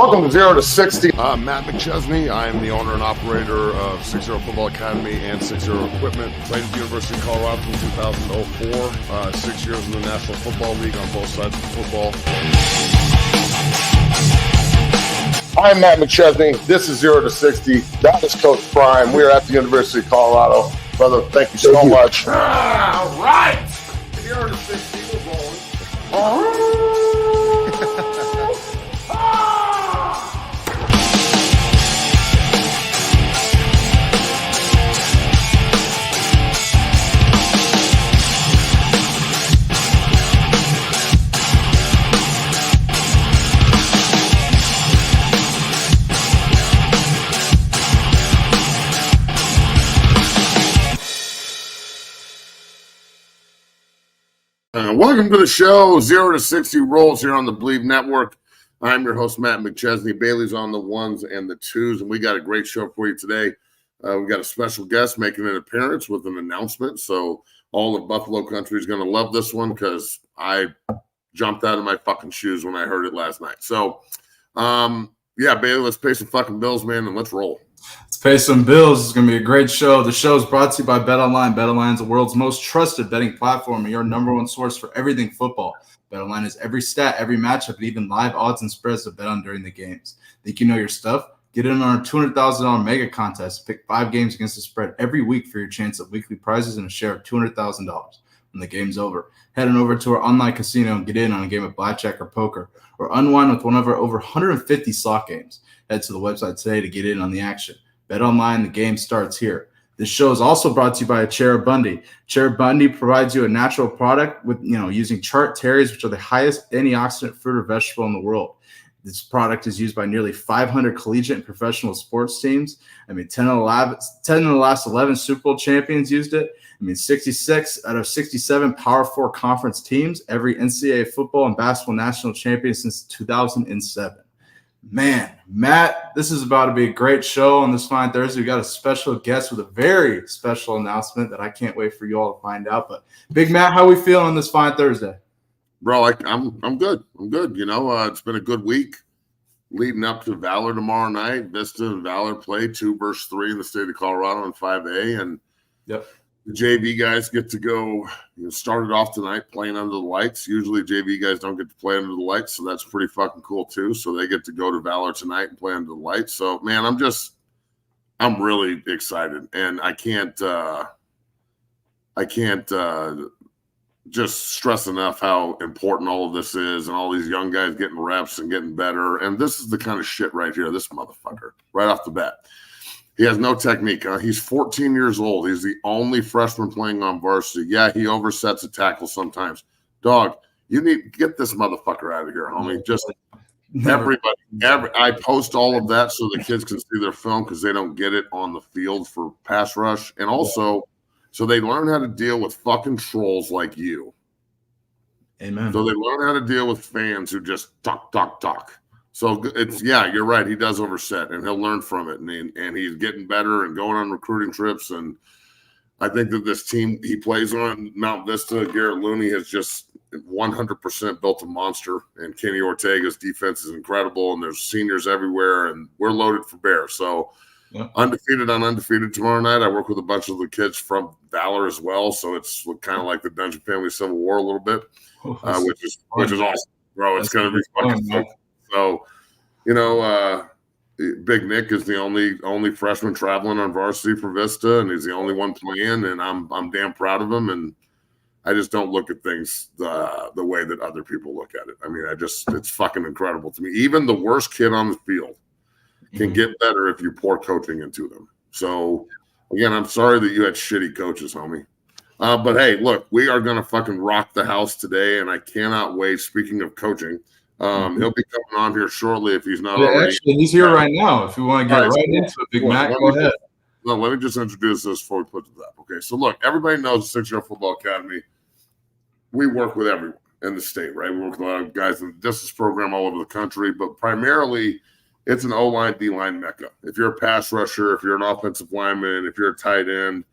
Welcome to 0 to 60. I'm Matt McChesney. I am the owner and operator of 60 Football Academy and 60 Equipment. Played at the University of Colorado from 2004. 6 years in the National Football League on both sides of football. I'm Matt McChesney. This is 0 to 60. That is Coach Prime. We are at the University of Colorado. Brother, thank you so much. All right. 0 to 60. We're rolling. Welcome to the show. 0 to 60 rolls here on the Believe Network. I'm your host, Matt McChesney. Bailey's on the ones and the twos, and we got a great show for you today. We've got a special guest making an appearance with an announcement, so all of Buffalo country is going to love this one because I jumped out of my fucking shoes when I heard it last night. So, yeah, Bailey, let's pay some fucking bills, man, and let's roll. Let's pay some bills. It's going to be a great show. The show is brought to you by BetOnline. BetOnline is the world's most trusted betting platform and your number one source for everything football. BetOnline is every stat, every matchup, and even live odds and spreads to bet on during the games. Think you know your stuff? Get in on our $200,000 mega contest. Pick 5 games against the spread every week for your chance at weekly prizes and a share of $200,000 when the game's over. Head on over to our online casino and get in on a game of blackjack or poker, or unwind with one of our over 150 slot games. Head to the website today to get in on the action. Bet online, the game starts here. This show is also brought to you by Cherub Bundy. Cherub Bundy provides you a natural product with, using chart cherries, which are the highest antioxidant fruit or vegetable in the world. This product is used by nearly 500 collegiate and professional sports teams. 10 of the last 11 Super Bowl champions used it. 66 out of 67 Power 4 conference teams, every NCAA football and basketball national champion since 2007. Man, Matt, this is about to be a great show on this fine Thursday. We got a special guest with a very special announcement that I can't wait for you all to find out. But Big Matt, how we feeling on this fine Thursday? Bro, I'm good. I'm good. It's been a good week leading up to Valor tomorrow night. Vista and Valor play 2 versus 3 in the state of Colorado in 5A, and yep. The JV guys get to go, started off tonight playing under the lights. Usually JV guys don't get to play under the lights, so that's pretty fucking cool too. So they get to go to Valor tonight and play under the lights. So, man, I'm really excited. And I can't just stress enough how important all of this is and all these young guys getting reps and getting better. And this is the kind of shit right here, this motherfucker, right off the bat. He has no technique. He's 14 years old. He's the only freshman playing on varsity. Yeah, he oversets a tackle sometimes. Dog, you need to get this motherfucker out of here, homie. Just everybody. I post all of that so the kids can see their film because they don't get it on the field for pass rush. And also so they learn how to deal with fucking trolls like you. Amen. So they learn how to deal with fans who just talk. So you're right. He does overset, and he'll learn from it, and he's getting better and going on recruiting trips. And I think that this team he plays on, Mount Vista, Garrett Looney has just 100% built a monster, and Kenny Ortega's defense is incredible, and there's seniors everywhere, and we're loaded for bear. So undefeated on undefeated tomorrow night. I work with a bunch of the kids from Valor as well, so it's kind of like the Dungeon Family Civil War a little bit, which is awesome, bro. It's going to be fucking fun. So, Big Nick is the only freshman traveling on varsity for Vista, and he's the only one playing, and I'm damn proud of him. And I just don't look at things the way that other people look at it. It's fucking incredible to me. Even the worst kid on the field can get better if you pour coaching into them. So, again, I'm sorry that you had shitty coaches, homie. But hey, look, we are going to fucking rock the house today, and I cannot wait. Speaking of coaching. He'll be coming on here shortly if he's not already. Actually, he's here right now. If you want to get right into it, Big Mac, go ahead. Let me just introduce this before we put it up. Okay, so look, everybody knows the 6-year Football Academy. We work with everyone in the state, right? We work with a lot of guys in the distance program all over the country, but primarily it's an O-line, D-line mecca. If you're a pass rusher, if you're an offensive lineman, if you're a tight end,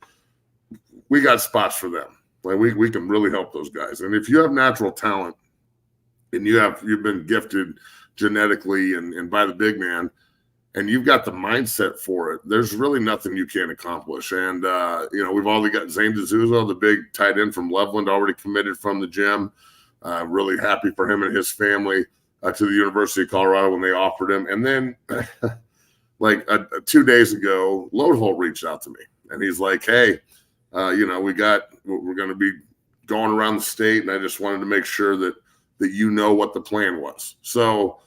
we got spots for them. Like we can really help those guys. And if you have natural talent, and you've been gifted genetically and by the big man, and you've got the mindset for it, there's really nothing you can't accomplish. And, we've already got Zane D'Souza, the big tight end from Loveland, already committed from the gym. Really happy for him and his family to the University of Colorado when they offered him. And then like 2 days ago, Loadholt reached out to me, and he's like, hey, we're going to be going around the state, and I just wanted to make sure that you know what the plan was. So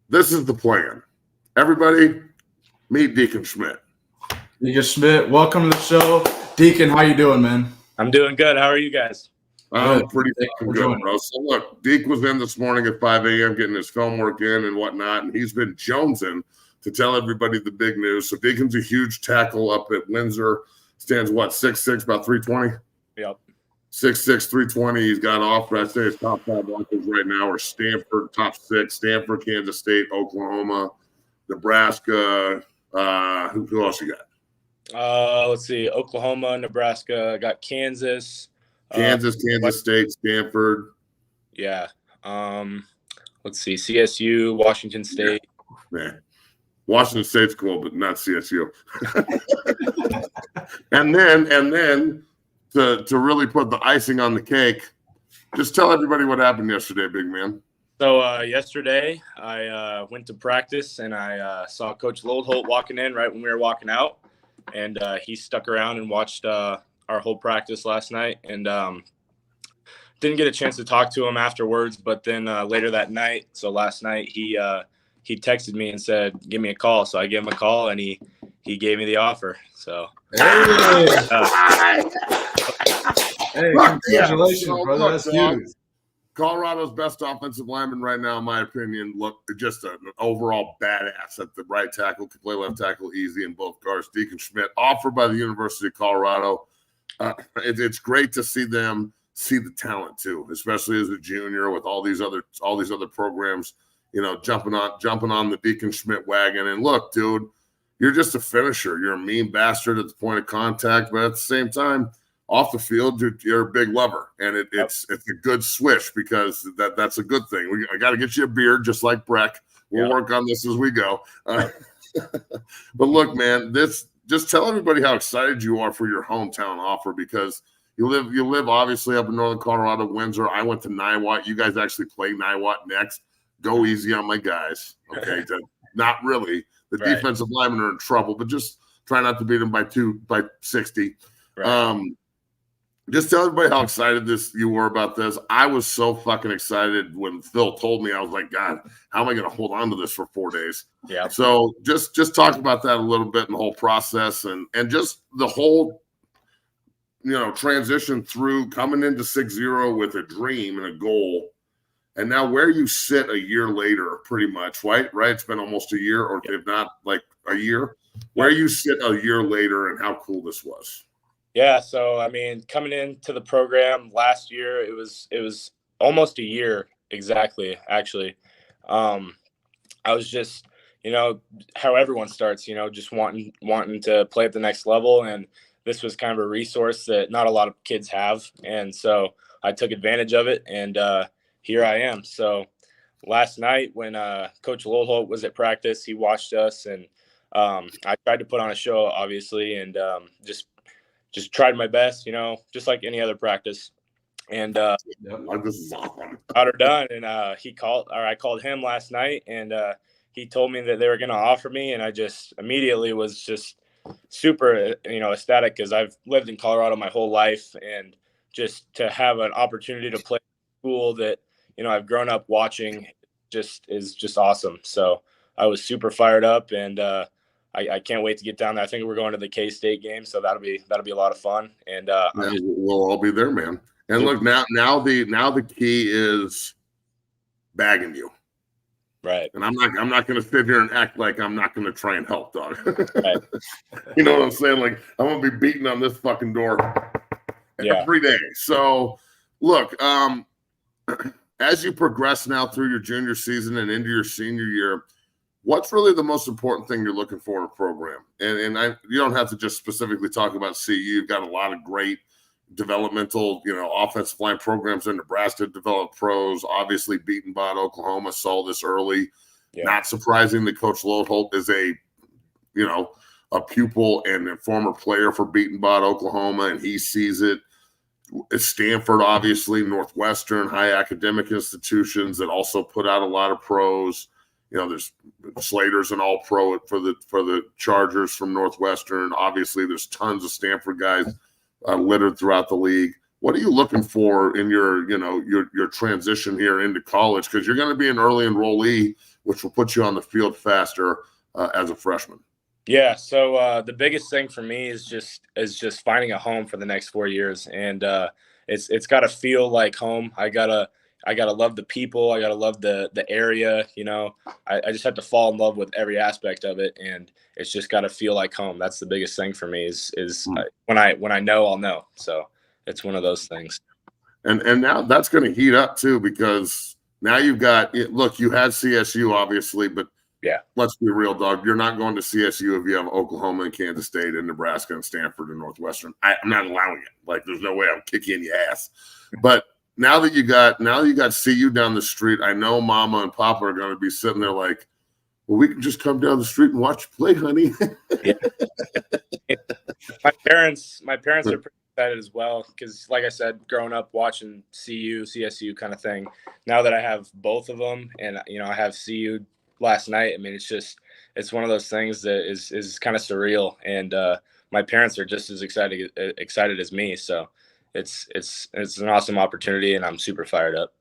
this is the plan. Everybody, meet Deacon Schmidt. Deacon Schmidt, welcome to the show. Deacon, how you doing, man? I'm doing good. How are you guys? I'm pretty fucking good, bro. So look, Deke was in this morning at 5 a.m. getting his film work in and whatnot, and he's been jonesing to tell everybody the big news. So Deacon's a huge tackle up at Windsor. Stands, 6'6", about 320? Yep. 6'6", 320. He's got off, but I'd say his top 5 offers right now are Stanford, top 6, Stanford, Kansas State, Oklahoma, Nebraska. Who else you got? Let's see. Oklahoma, Nebraska. Got Kansas. Kansas State, Stanford. Yeah. Let's see. CSU, Washington State. Yeah. Washington State's cool, but not CSU. and then to really put the icing on the cake, just tell everybody what happened yesterday, big man. So yesterday I went to practice, and I saw Coach Loadholt walking in right when we were walking out, and he stuck around and watched our whole practice last night, and didn't get a chance to talk to him afterwards. But then later that night, so last night, he texted me and said, "Give me a call." So I gave him a call, and he gave me the offer. So hey, congratulations, brother. That's huge. Colorado's best offensive lineman right now, in my opinion, look just an overall badass at the right tackle, can play left tackle easy in both guards. Deacon Schmidt, offered by the University of Colorado. It's great to see them see the talent too, especially as a junior with all these other programs, jumping on the Deacon Schmidt wagon. And look, dude, you're just a finisher. You're a mean bastard at the point of contact, but at the same time, off the field, you're a big lover, and it's a good swish because that's a good thing. I got to get you a beard, just like Breck. We'll work on this as we go. But look, man, just tell everybody how excited you are for your hometown offer, because you live obviously up in northern Colorado, Windsor. I went to Niwot. You guys actually play Niwot next. Go easy on my guys, okay? Not really. The defensive linemen are in trouble, but just try not to beat them by 60. Right. Just tell everybody how excited you were about this. I was so fucking excited when Phil told me. I was like, God, how am I going to hold on to this for 4 days? Yeah. So just talk about that a little bit and the whole process and just the whole, transition through coming into 6-0 with a dream and a goal. And now where you sit a year later, pretty much, right? It's been almost a year, or if not like a year. Where you sit a year later and how cool this was. Yeah, so I mean, coming into the program last year, it was almost a year exactly. Actually, I was just, how everyone starts, just wanting to play at the next level, and this was kind of a resource that not a lot of kids have, and so I took advantage of it, and here I am. So last night when Coach Loadholt was at practice, he watched us, and I tried to put on a show, obviously, and just tried my best, just like any other practice, and got her done. And I called him last night, and he told me that they were going to offer me, and I just immediately was just super, ecstatic, because I've lived in Colorado my whole life, and just to have an opportunity to play at a school that I've grown up watching is just awesome. So I was super fired up, and I can't wait to get down there. I think we're going to the K-State game, so that'll be a lot of fun. And we'll all be there, man. And look, now the key is bagging you, right? And I'm not going to sit here and act like I'm not going to try and help, dog. Right. You know what I'm saying? Like, I'm going to be beating on this fucking door every day. So, look, as you progress now through your junior season and into your senior year, what's really the most important thing you're looking for in a program? And you don't have to just specifically talk about CU. You've got a lot of great, developmental, offensive line programs in Nebraska develop pros. Obviously, beaten by Oklahoma, saw this early. Yeah. Not surprising that Coach Lodeholt is a pupil and a former player for Beaton Bot, Oklahoma, and he sees it. Stanford, obviously, Northwestern, high academic institutions that also put out a lot of pros. There's Slater's an all-pro for the Chargers from Northwestern. Obviously, there's tons of Stanford guys littered throughout the league. What are you looking for in your transition here into college? Because you're going to be an early enrollee, which will put you on the field faster as a freshman. Yeah. So the biggest thing for me is just finding a home for the next 4 years, and it's got to feel like home. I gotta love the people. I gotta love the area. I just have to fall in love with every aspect of it, and it's just got to feel like home. That's the biggest thing for me. Is when I know, I'll know. So it's one of those things. And now that's going to heat up too, because now you've got you had CSU obviously, but yeah, let's be real, dog. You're not going to CSU if you have Oklahoma and Kansas State and Nebraska and Stanford and Northwestern. I'm not allowing it. Like, there's no way I'll kick you in your ass. But now that you got CU down the street, I know Mama and Papa are going to be sitting there like, well, we can just come down the street and watch you play, honey. Yeah. My parents are pretty excited as well, because, like I said, growing up watching CSU kind of thing. Now that I have both of them, and I have CU last night. I mean, it's one of those things that is kind of surreal, and my parents are just as excited as me. So it's an awesome opportunity, and I'm super fired up.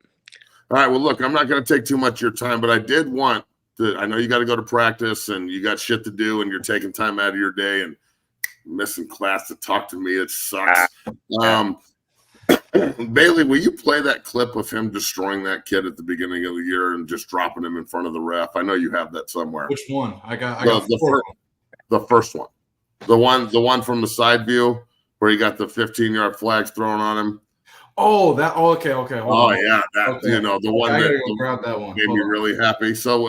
All right. Well, look, I'm not going to take too much of your time, but I did want to. I know you got to go to practice, and you got shit to do, and you're taking time out of your day and missing class to talk to me. It sucks. Bailey, will you play that clip of him destroying that kid at the beginning of the year and just dropping him in front of the ref? I know you have that somewhere. Which one? I got the first one. The one from the side view where he got the 15-yard flags thrown on him. Oh, that. Oh, okay. Oh, yeah, that. Okay. The one that grab that one. Made me really happy. So,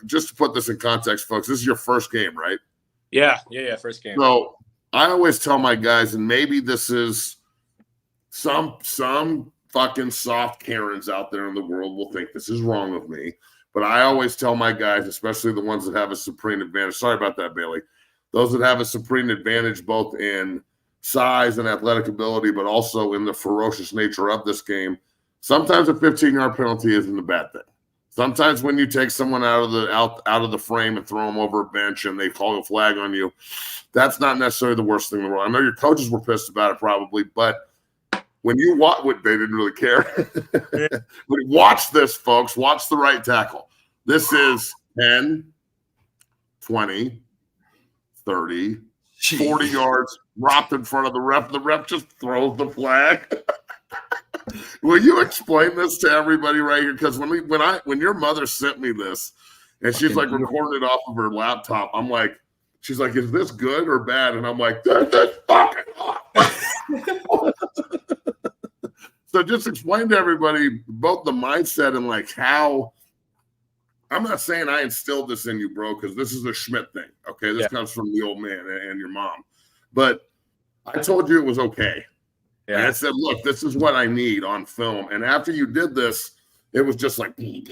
just to put this in context, folks, this is your first game, right? Yeah, first game. So I always tell my guys, and maybe this is some fucking soft Karens out there in the world will think this is wrong of me, but I always tell my guys, especially the ones that have a supreme advantage. Sorry about that, Bailey. Those that have a supreme advantage both in size and athletic ability, but also in the ferocious nature of this game. Sometimes a 15-yard penalty isn't a bad thing. Sometimes when you take someone out of the frame and throw them over a bench and they call a flag on you, that's not necessarily the worst thing in the world. I know your coaches were pissed about it probably, but when you watch what they didn't really care. Watch this, folks. Watch the right tackle. This is 10, 20, 30, 40 yards dropped in front of the ref. The ref just throws the flag. Will you explain this to everybody right here? Because when your mother sent me this and she's like recording it off of her laptop, I'm like, she's like, is this good or bad? And I'm like, this is fucking awesome. So just explain to everybody both the mindset and how. I'm not saying I instilled this in you, bro, because this is a Schmidt thing. Okay, this comes from the old man and your mom. But I told you it was okay. Yeah. And I said, look, this is what I need on film. And after you did this, it was just like we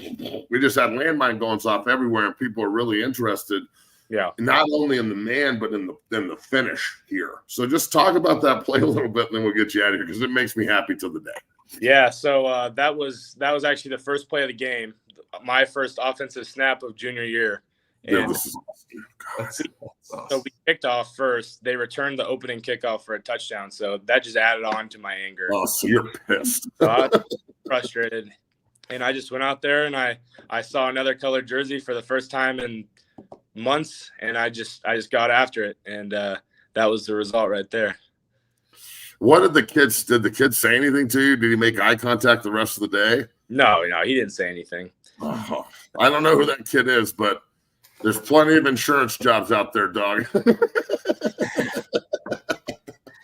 just had landmine going off everywhere, and people are really interested. Yeah, not only in the man, but in the finish here. So just talk about that play a little bit, and then we'll get you out of here because it makes me happy till the day. Yeah, so that was actually the first play of the game, my first offensive snap of junior year. And this is awesome. So we kicked off first. They returned the opening kickoff for a touchdown, so that just added on to my anger. Oh, so you're pissed. So I was frustrated, and I just went out there and I saw another colored jersey for the first time in months, and I just got after it, and that was the result right there. What did the kids say anything to you? Did he make eye contact the rest of the day? No, he didn't say anything. Oh, I don't know who that kid is, but there's plenty of insurance jobs out there, dog.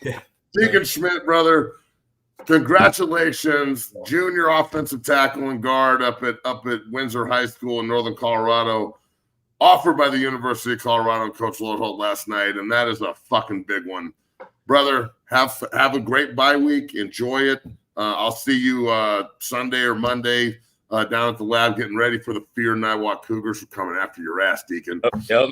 Yeah. Deacon Schmidt, brother, congratulations, junior offensive tackle and guard up at Windsor High School in Northern Colorado. Offered by the University of Colorado and Coach Lodeholt last night, and that is a fucking big one. brother, have a great bye week. Enjoy it. I'll see you Sunday or Monday down at the lab getting ready for the Fear Niwot Cougars. We're coming after your ass, Deacon. Yep.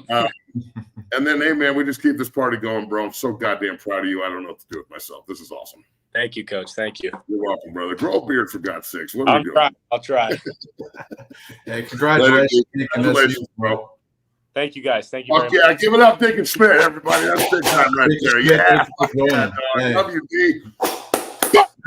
And then, hey, man, we just keep this party going, bro. I'm so goddamn proud of you. I don't know what to do with myself. This is awesome. Thank you, Coach. Thank you. You're welcome, brother. Grow a beard, for God's sakes. What are we doing? I'll try. Hey, congratulations. Congratulations, bro. Thank you, guys. Thank you. Fuck yeah. Give it up, Deacon Schmidt, everybody. That's big time right there. Yeah. WD.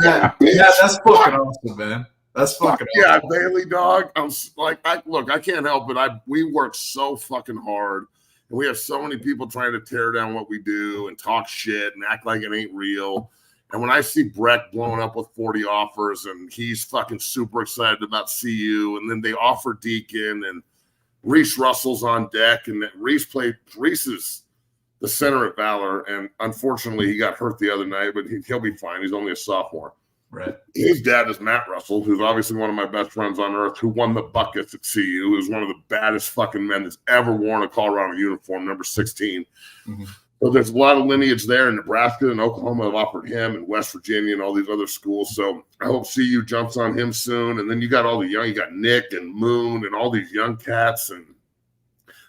Yeah, that's fucking awesome, man. That's fucking yeah, awesome. Bailey, dog. I'm like, I can't help it. We work so fucking hard. And we have so many people trying to tear down what we do and talk shit and act like it ain't real. And when I see Breck blowing up with 40 offers and he's fucking super excited about CU, and then they offer Deacon and Reese Russell's on deck, and Reese is the center at Valor, and unfortunately he got hurt the other night, but he'll be fine. He's only a sophomore. Right. His dad is Matt Russell, who's obviously one of my best friends on earth, who won the buckets at CU, who's one of the baddest fucking men that's ever worn a Colorado uniform, number 16. Mm-hmm. So there's a lot of lineage there, and Nebraska and Oklahoma have offered him, and West Virginia and all these other schools. So I hope CU jumps on him soon. And then you got all the young, you got Nick and Moon and all these young cats, and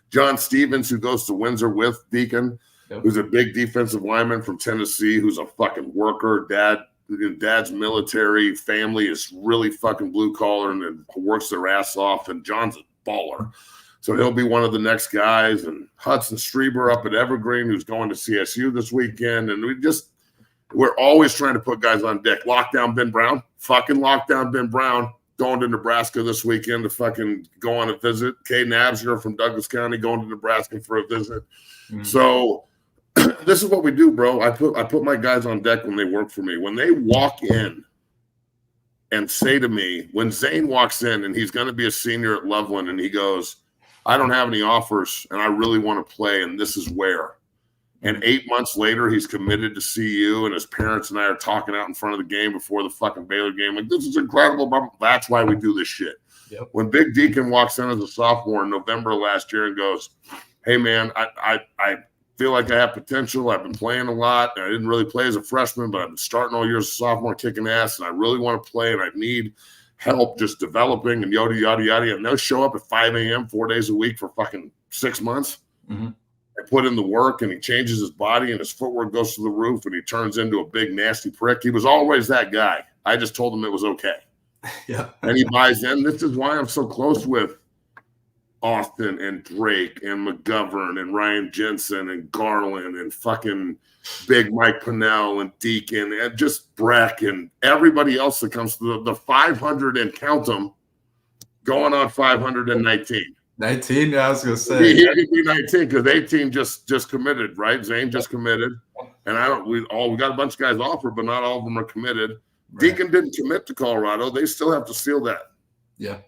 John Stevens, who goes to Windsor with Deacon, who's a big defensive lineman from Tennessee, who's a fucking worker. Dad's military, family is really fucking blue collar and works their ass off. And John's a baller. So he'll be one of the next guys. And Hudson Strieber up at Evergreen, who's going to CSU this weekend. And we're always trying to put guys on deck. Lockdown Ben Brown, going to Nebraska this weekend to fucking go on a visit. Kay Nabsner from Douglas County going to Nebraska for a visit. Mm-hmm. So this is what we do, bro. I put my guys on deck when they work for me. When they walk in and say to me, when Zane walks in and he's going to be a senior at Loveland and he goes, I don't have any offers and I really want to play and this is where. And 8 months later, he's committed to CU and his parents and I are talking out in front of the game before the fucking Baylor game. Like, this is incredible. That's why we do this shit. Yep. When Big Deacon walks in as a sophomore in November last year and goes, hey, man, I feel like I have potential. I've been playing a lot. I didn't really play as a freshman, but I've been starting all year as a sophomore, kicking ass, and I really want to play, and I need help just developing and yada, yada, yada. And they'll show up at 5 a.m. 4 days a week for fucking 6 months. Mm-hmm. And put in the work, and he changes his body, and his footwork goes to the roof, and he turns into a big, nasty prick. He was always that guy. I just told him it was okay. Yeah. And he buys in. This is why I'm so close with Austin and Drake and McGovern and Ryan Jensen and Garland and fucking Big Mike Pennell and Deacon and just Breck and everybody else that comes to the 500 and count them going on 519. 19, yeah, I was gonna say. He could be 19 because 18 just committed, right? Zane just committed, and we got a bunch of guys offered, but not all of them are committed. Right. Deacon didn't commit to Colorado; they still have to seal that. Yeah.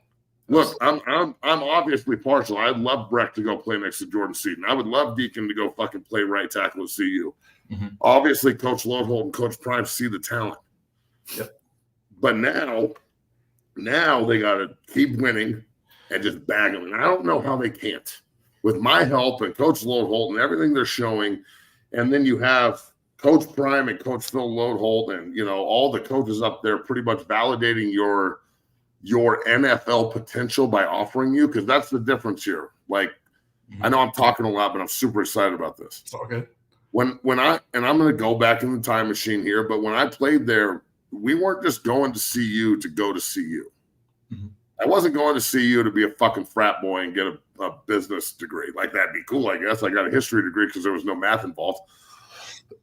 Look, I'm obviously partial. I'd love Breck to go play next to Jordan Seaton. I would love Deacon to go fucking play right tackle at CU. Mm-hmm. Obviously, Coach Lodeholt and Coach Prime see the talent. Yep. But now they got to keep winning and just bag them. And I don't know how they can't. With my help and Coach Lodeholt and everything they're showing, and then you have Coach Prime and Coach Phil Lodeholt and, all the coaches up there pretty much validating your NFL potential by offering you, because that's the difference here. Like, I know I'm talking a lot, but I'm super excited about this. Okay. I'm going to go back in the time machine here, but when I played there, we weren't just going to CU to go to CU. Mm-hmm. I wasn't going to CU to be a fucking frat boy and get a business degree. Like, that'd be cool, I guess. I got a history degree because there was no math involved.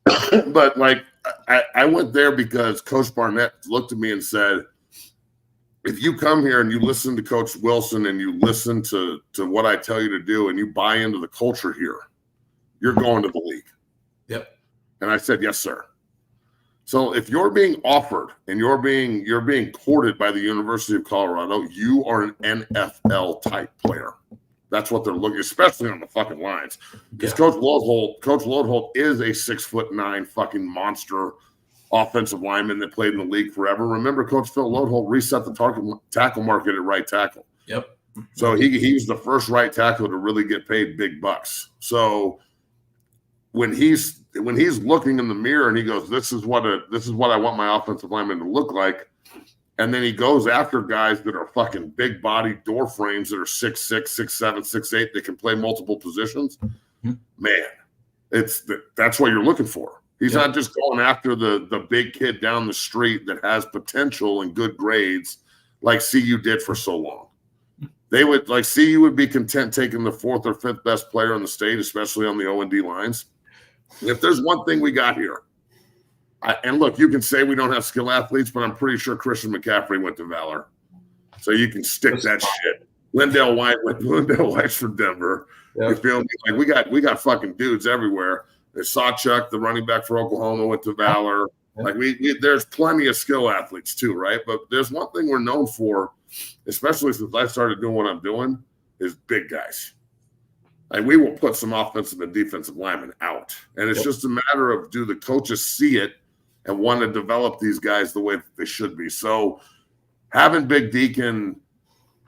But, like, I went there because Coach Barnett looked at me and said, if you come here and you listen to Coach Wilson and you listen to what I tell you to do and you buy into the culture here, you're going to the league. Yep. And I said, yes, sir. So if you're being offered and you're being courted by the University of Colorado, you are an NFL type player. That's what they're looking, especially on the fucking lines. Because Coach Lodeholt is a 6'9" fucking monster offensive lineman that played in the league forever. Remember, Coach Phil Lodeholt reset the tackle market at right tackle. Yep. So he was the first right tackle to really get paid big bucks. So when he's looking in the mirror and he goes, this is what I want my offensive lineman to look like. And then he goes after guys that are fucking big body door frames that are 6'6", 6'7", 6'8", that can play multiple positions. Mm-hmm. Man, that's what you're looking for. He's not just going after the big kid down the street that has potential and good grades like CU did for so long. They would CU would be content taking the 4th or 5th best player in the state, especially on the O&D lines. If there's one thing we got here, and look, you can say we don't have skill athletes, but I'm pretty sure Christian McCaffrey went to Valor. So you can stick that shit. Lindell White's from Denver. Yep. You feel me? Like we got fucking dudes everywhere. There's Sawchuk, the running back for Oklahoma, went to Valor. Yep. Like there's plenty of skill athletes too, right? But there's one thing we're known for, especially since I started doing what I'm doing, is big guys. Like we will put some offensive and defensive linemen out. And it's just a matter of, do the coaches see it and want to develop these guys the way that they should be? So having Big Deacon,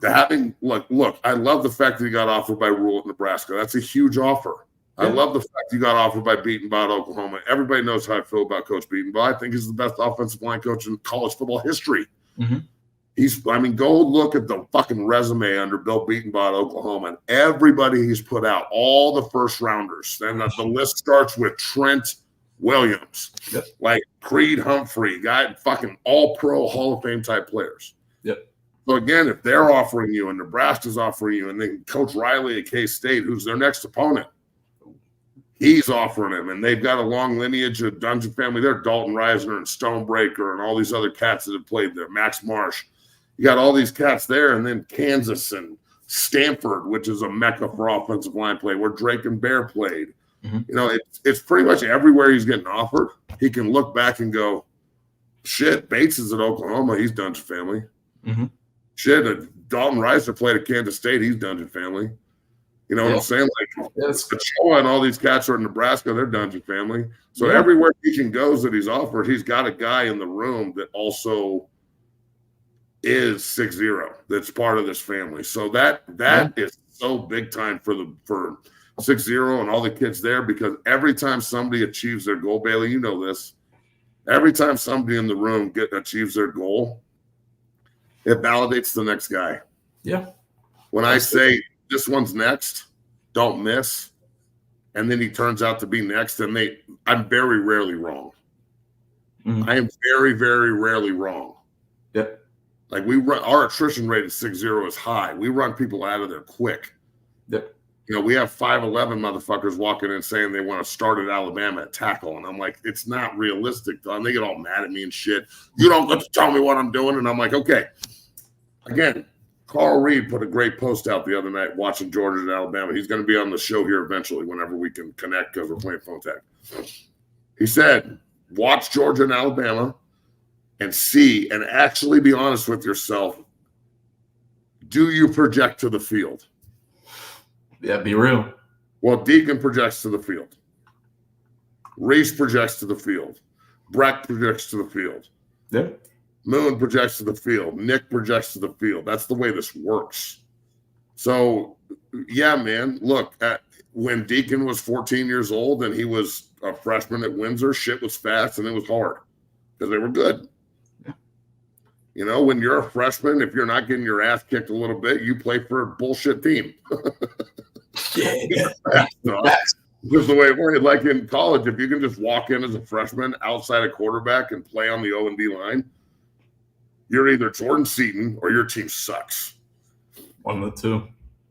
look, I love the fact that he got offered by Rule at Nebraska. That's a huge offer. Yeah. I love the fact he got offered by Beatonbaugh at Oklahoma. Everybody knows how I feel about Coach Beatonbaugh. I think he's the best offensive line coach in college football history. Mm-hmm. Go look at the fucking resume under Bill Beatonbaugh at Oklahoma and everybody he's put out, all the first rounders. And the list starts with Trent Williams, like Creed Humphrey, guy, fucking all pro Hall of Fame type players. Yep. So again, if they're offering you and Nebraska's offering you, and then Coach Riley at K-State, who's their next opponent, he's offering him, and they've got a long lineage of Dungeon family. They're Dalton Reisner and Stonebreaker and all these other cats that have played there, Max Marsh. You got all these cats there, and then Kansas and Stanford, which is a mecca for offensive line play, where Drake and Bear played. Mm-hmm. It's pretty much everywhere he's getting offered. He can look back and go, shit, Bates is at Oklahoma. He's Dungeon family. Mm-hmm. Shit, Dalton Reisner played at Kansas State. He's Dungeon family. You know what I'm saying? Like, Ochoa and all these cats are in Nebraska. They're Dungeon family. So everywhere Deacon goes that he's offered, he's got a guy in the room that also is 6'0", that's part of this family. So that is so big time for 6'0" and all the kids there, because every time somebody achieves their goal, Bailey, you know this, every time somebody in the room achieves their goal, it validates the next guy. Yeah. When I say this one's next, don't miss, and then he turns out to be next, and I'm very rarely wrong. Mm-hmm. I am very, very rarely wrong. Yep. Like our attrition rate at 6'0" is high. We run people out of there quick. Yep. We have 5'11" motherfuckers walking in saying they want to start at Alabama at tackle. And I'm like, it's not realistic, though. And they get all mad at me and shit. You don't get to tell me what I'm doing. And I'm like, okay. Again, Carl Reed put a great post out the other night watching Georgia and Alabama. He's going to be on the show here eventually whenever we can connect, because we're playing phone tag. He said, watch Georgia and Alabama and see and actually be honest with yourself. Do you project to the field? Yeah, be real. Well, Deacon projects to the field. Reese projects to the field. Breck projects to the field. Yeah. Moon projects to the field. Nick projects to the field. That's the way this works. So, yeah, man, look, when Deacon was 14 years old and he was a freshman at Windsor, shit was fast and it was hard because they were good. Yeah. When you're a freshman, if you're not getting your ass kicked a little bit, you play for a bullshit team. Just the way it works. Like in college, if you can just walk in as a freshman outside a quarterback and play on the O&D line, you're either Jordan Seaton or your team sucks. One of the two.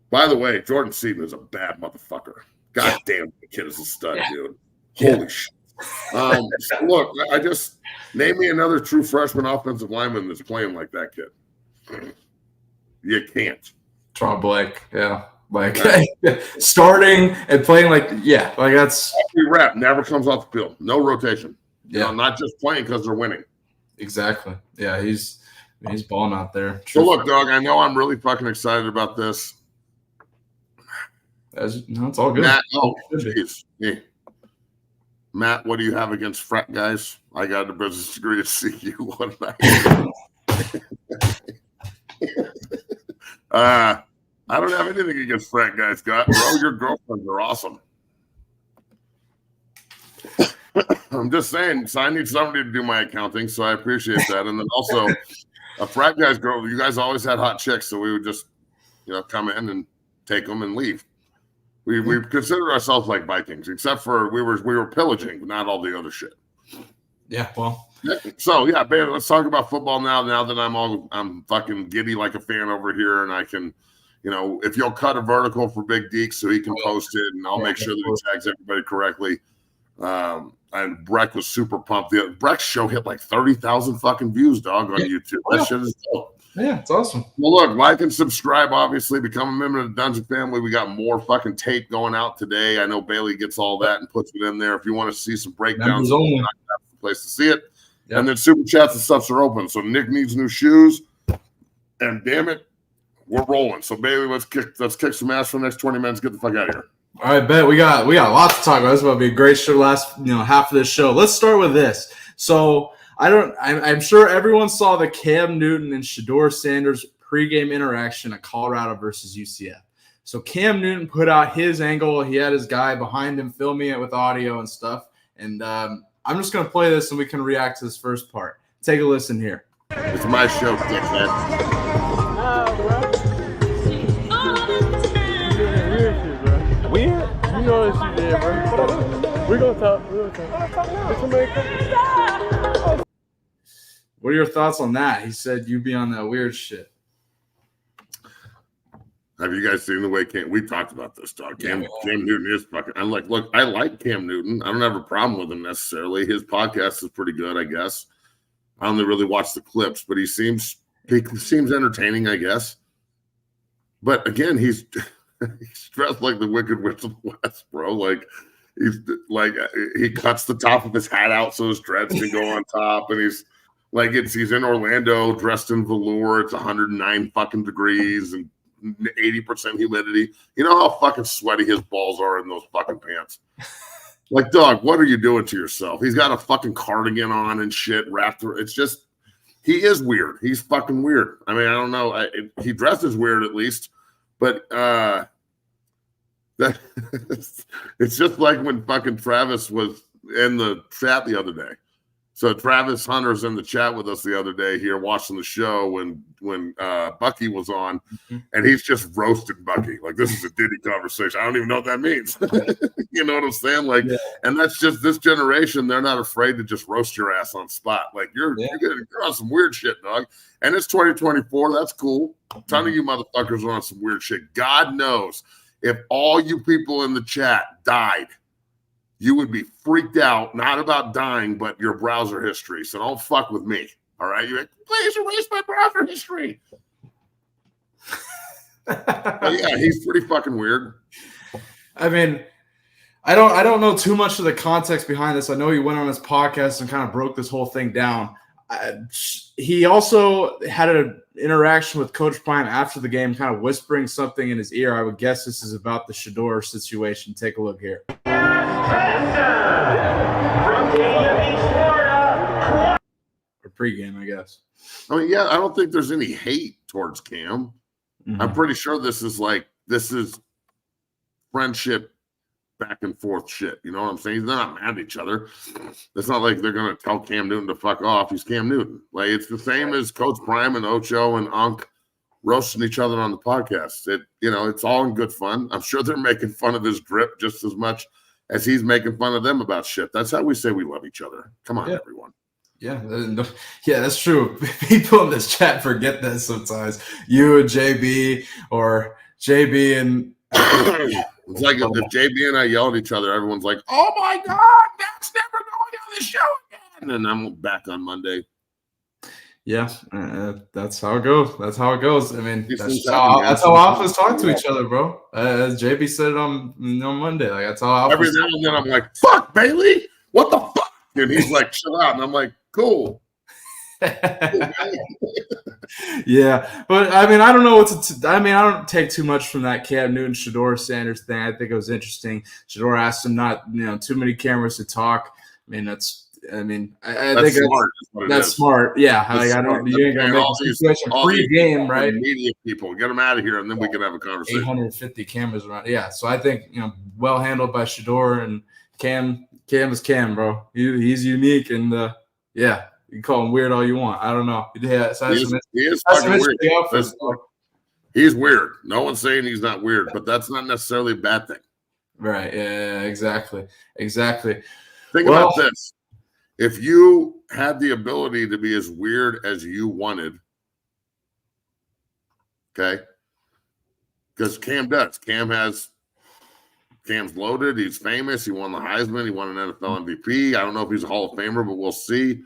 By the way, Jordan Seaton is a bad motherfucker. God damn, the kid is a stud, dude. Holy shit. Look, name me another true freshman offensive lineman that's playing like that kid. You can't. Tron Blake, yeah. Like starting and playing that's every rep never comes off the field. No rotation. Yeah, not just playing because they're winning. Exactly. Yeah, he's balling out there. So look, dog, I know I'm really fucking excited about this. It's all good. Matt, yeah. Matt, what do you have against frat guys? I got a business degree at CU. What I don't have anything against frat guys, bro. Your girlfriends are awesome. I'm just saying, so I need somebody to do my accounting, so I appreciate that. And then also, frat guys, you guys always had hot chicks, so we would just, come in and take them and leave. We considered ourselves like Vikings, except for we were pillaging, but not all the other shit. Yeah, well. So yeah, babe, let's talk about football now. Now that I'm fucking giddy like a fan over here, and I can, if you'll cut a vertical for Big Deke so he can post it, and I'll make sure that he tags everybody correctly. And Breck was super pumped. Breck's show hit like 30,000 fucking views, dog, on YouTube. That shit is dope. Yeah, it's awesome. Well, look, like and subscribe, obviously. Become a member of the Dungeon family. We got more fucking tape going out today. I know Bailey gets all that and puts it in there. If you want to see some breakdowns, that's the place to see it. Yep. And then super chats and stuffs are open. So Nick needs new shoes. And damn it, we're rolling. So Bailey, let's kick some ass for the next 20 minutes. Get the fuck out of here. All right, bet we got lots to talk about. This is about to be a great show. Last half of this show. Let's start with this. So I'm sure everyone saw the Cam Newton and Shedeur Sanders pregame interaction at Colorado versus UCF. So Cam Newton put out his angle. He had his guy behind him filming it with audio and stuff. And I'm just gonna play this and we can react to this first part. Take a listen here. It's my show, dickhead. Weird? You know that she did, bro. We're gonna talk. What are your thoughts on that? He said you be on that weird shit. Have you guys seen the way we talked about this, dog? Cam Newton is fucking. I like Cam Newton. I don't have a problem with him necessarily. His podcast is pretty good, I guess. I only really watch the clips, but he seems entertaining, I guess. But again, he's dressed like the Wicked Witch of the West, bro. Like he cuts the top of his hat out so his dreads can go on top, and he's in Orlando dressed in velour. It's 109 fucking degrees and 80% humidity. You know how fucking sweaty his balls are in those fucking pants. Like, dog, what are you doing to yourself? He's got a fucking cardigan on and shit wrapped around. It's just, he is weird. He's fucking weird. I mean, I don't know. He dresses weird at least. But it's just like when fucking Travis was in the chat the other day. So Travis Hunter's in the chat with us the other day here watching the show when Bucky was on, and he's just roasting Bucky. Like, this is a Diddy conversation. I don't even know what that means. You know what I'm saying? Like, and that's just this generation. They're not afraid to just roast your ass on spot. Like, you're on some weird shit, dog. And it's 2024. That's cool. A ton of you motherfuckers are on some weird shit. God knows if all you people in the chat died, you would be freaked out, not about dying, but your browser history. So don't fuck with me. All right? You're like, please erase my browser history. Yeah, he's pretty fucking weird. I mean, I don't know too much of the context behind this. I know he went on his podcast and kind of broke this whole thing down. He also had an interaction with Coach Prime after the game, kind of whispering something in his ear. I would guess this is about the Shedeur situation. Take a look here. Or pregame, I guess. I mean, yeah, I don't think there's any hate towards Cam. I'm pretty sure this is friendship back and forth shit. You know what I'm saying? They're not mad at each other. It's not like they're going to tell Cam Newton to fuck off. He's Cam Newton. Like, it's the same as Coach Prime and Ocho and Unk roasting each other on the podcast. It's all in good fun. I'm sure they're making fun of his drip just as much as he's making fun of them about shit. That's how we say we love each other. Come on, everyone. Yeah, that's true. People in this chat forget that sometimes. You and JB or JB and it's like if JB and I yell at each other, everyone's like, "Oh my God, that's never going on the show again." And I'm back on Monday. Yeah, that's how it goes. That's how it goes. I mean, that's how office talk to each other, bro. As JB said on Monday, like that's how every now and then I'm like, "Fuck, Bailey, what the fuck?" And he's like, "Chill out," and I'm like, "Cool." Yeah, but I mean, I don't know I don't take too much from that Cam Newton Shedeur Sanders thing. I think it was interesting. Shedeur asked him not, too many cameras to talk. I mean, I think smart. That's smart. Yeah, like, I don't. You ain't gonna make a situation pre-game, right? Media people, get them out of here, and then we can have a conversation. 850 cameras around. Yeah, so I think well handled by Shedeur and Cam. Cam is Cam, bro. He's unique, and yeah, you can call him weird all you want. I don't know. Yeah, so He is fucking weird. He's weird. No one's saying he's not weird, but that's not necessarily a bad thing. Right. Yeah, exactly. Think about this. If you had the ability to be as weird as you wanted, okay, because Cam does. Cam's loaded. He's famous. He won the Heisman. He won an NFL MVP. I don't know if he's a Hall of Famer, but we'll see.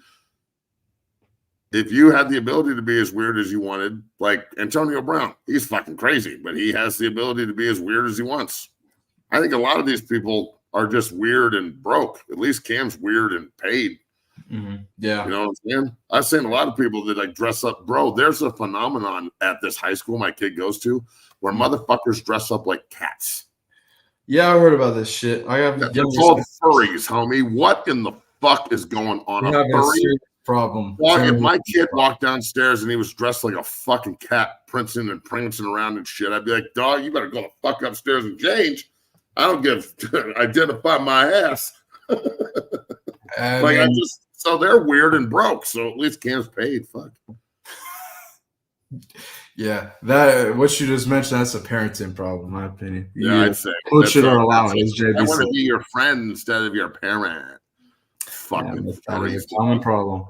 If you had the ability to be as weird as you wanted, like Antonio Brown, he's fucking crazy, but he has the ability to be as weird as he wants. I think a lot of these people are just weird and broke. At least Cam's weird and paid. Mm-hmm. Yeah. You know what I'm saying? I've seen a lot of people that like dress up. Bro, there's a phenomenon at this high school my kid goes to where motherfuckers dress up like cats. Yeah, I heard about this shit. They're called furries, homie. What in the fuck is going on? A furry problem. If my kid walked downstairs and he was dressed like a fucking cat, prancing around and shit, I'd be like, dog, you better go the fuck upstairs and change. I don't give identify my ass. So they're weird and broke. So at least Cam's paid. Fuck. Yeah, that what you just mentioned, that's a parenting problem, in my opinion. Yeah, I'd say. Coach it or allow it, as JB I want to said. be your friend instead of your parent. Fucking that is a common problem.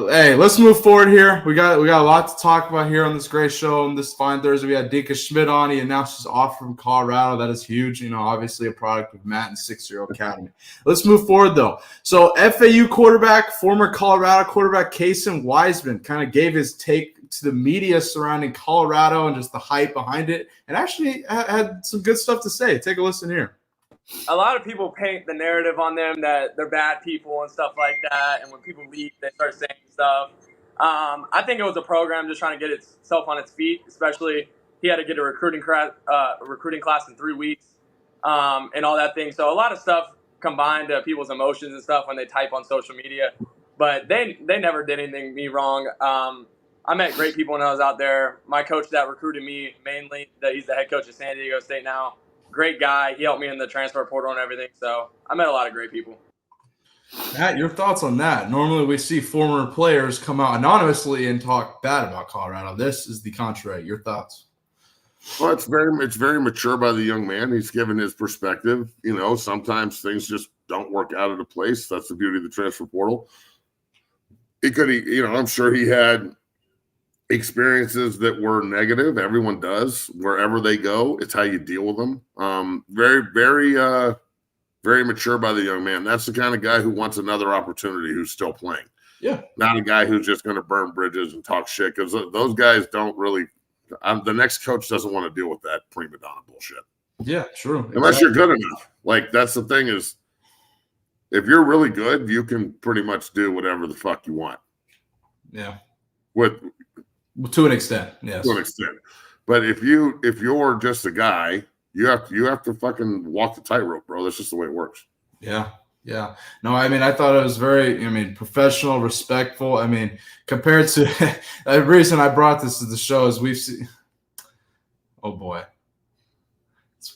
Hey, let's move forward here. We got a lot to talk about here on this great show on this fine Thursday. We had Deacon Schmidt on. He announced his offer from Colorado. That is huge. You know, obviously a product of Matt and 6-year Academy. Let's move forward though. So FAU quarterback, former Colorado quarterback Casey Wiseman kind of gave his take to the media surrounding Colorado and just the hype behind it, and actually had some good stuff to say. Take a listen here. A lot of people paint the narrative on them that they're bad people and stuff like that, and when people leave, they start saying stuff. I think it was a program just trying to get itself on its feet, especially he had to get a recruiting class in 3 weeks and all that thing. So a lot of stuff combined to people's emotions and stuff when they type on social media. But they never did anything me wrong. I met great people when I was out there. My coach that recruited me mainly, he's the head coach of San Diego State now. Great guy. He helped me in the transfer portal and everything. So I met a lot of great people. Matt, your thoughts on that? Normally we see former players come out anonymously and talk bad about Colorado. This is the contrary. Your thoughts? Well, it's very mature by the young man. He's given his perspective. You know, sometimes things just don't work out at a place. That's the beauty of the transfer portal. I'm sure he had experiences that were negative. Everyone does wherever they go. It's how you deal with them. Very mature by the young man. That's the kind of guy who wants another opportunity, who's still playing. Yeah. Not a guy who's just going to burn bridges and talk shit, because those guys don't really the next coach doesn't want to deal with that prima donna bullshit. Yeah, true. Unless you're good enough. Like, that's the thing is, if you're really good, you can pretty much do whatever the fuck you want. Yeah. To an extent, yes. To an extent. But if you're just a guy, you have to fucking walk the tightrope, bro. That's just the way it works. Yeah. Yeah. No, I mean, I thought it was very, professional, respectful. I mean, compared to the reason I brought this to the show is we've seen – oh, boy.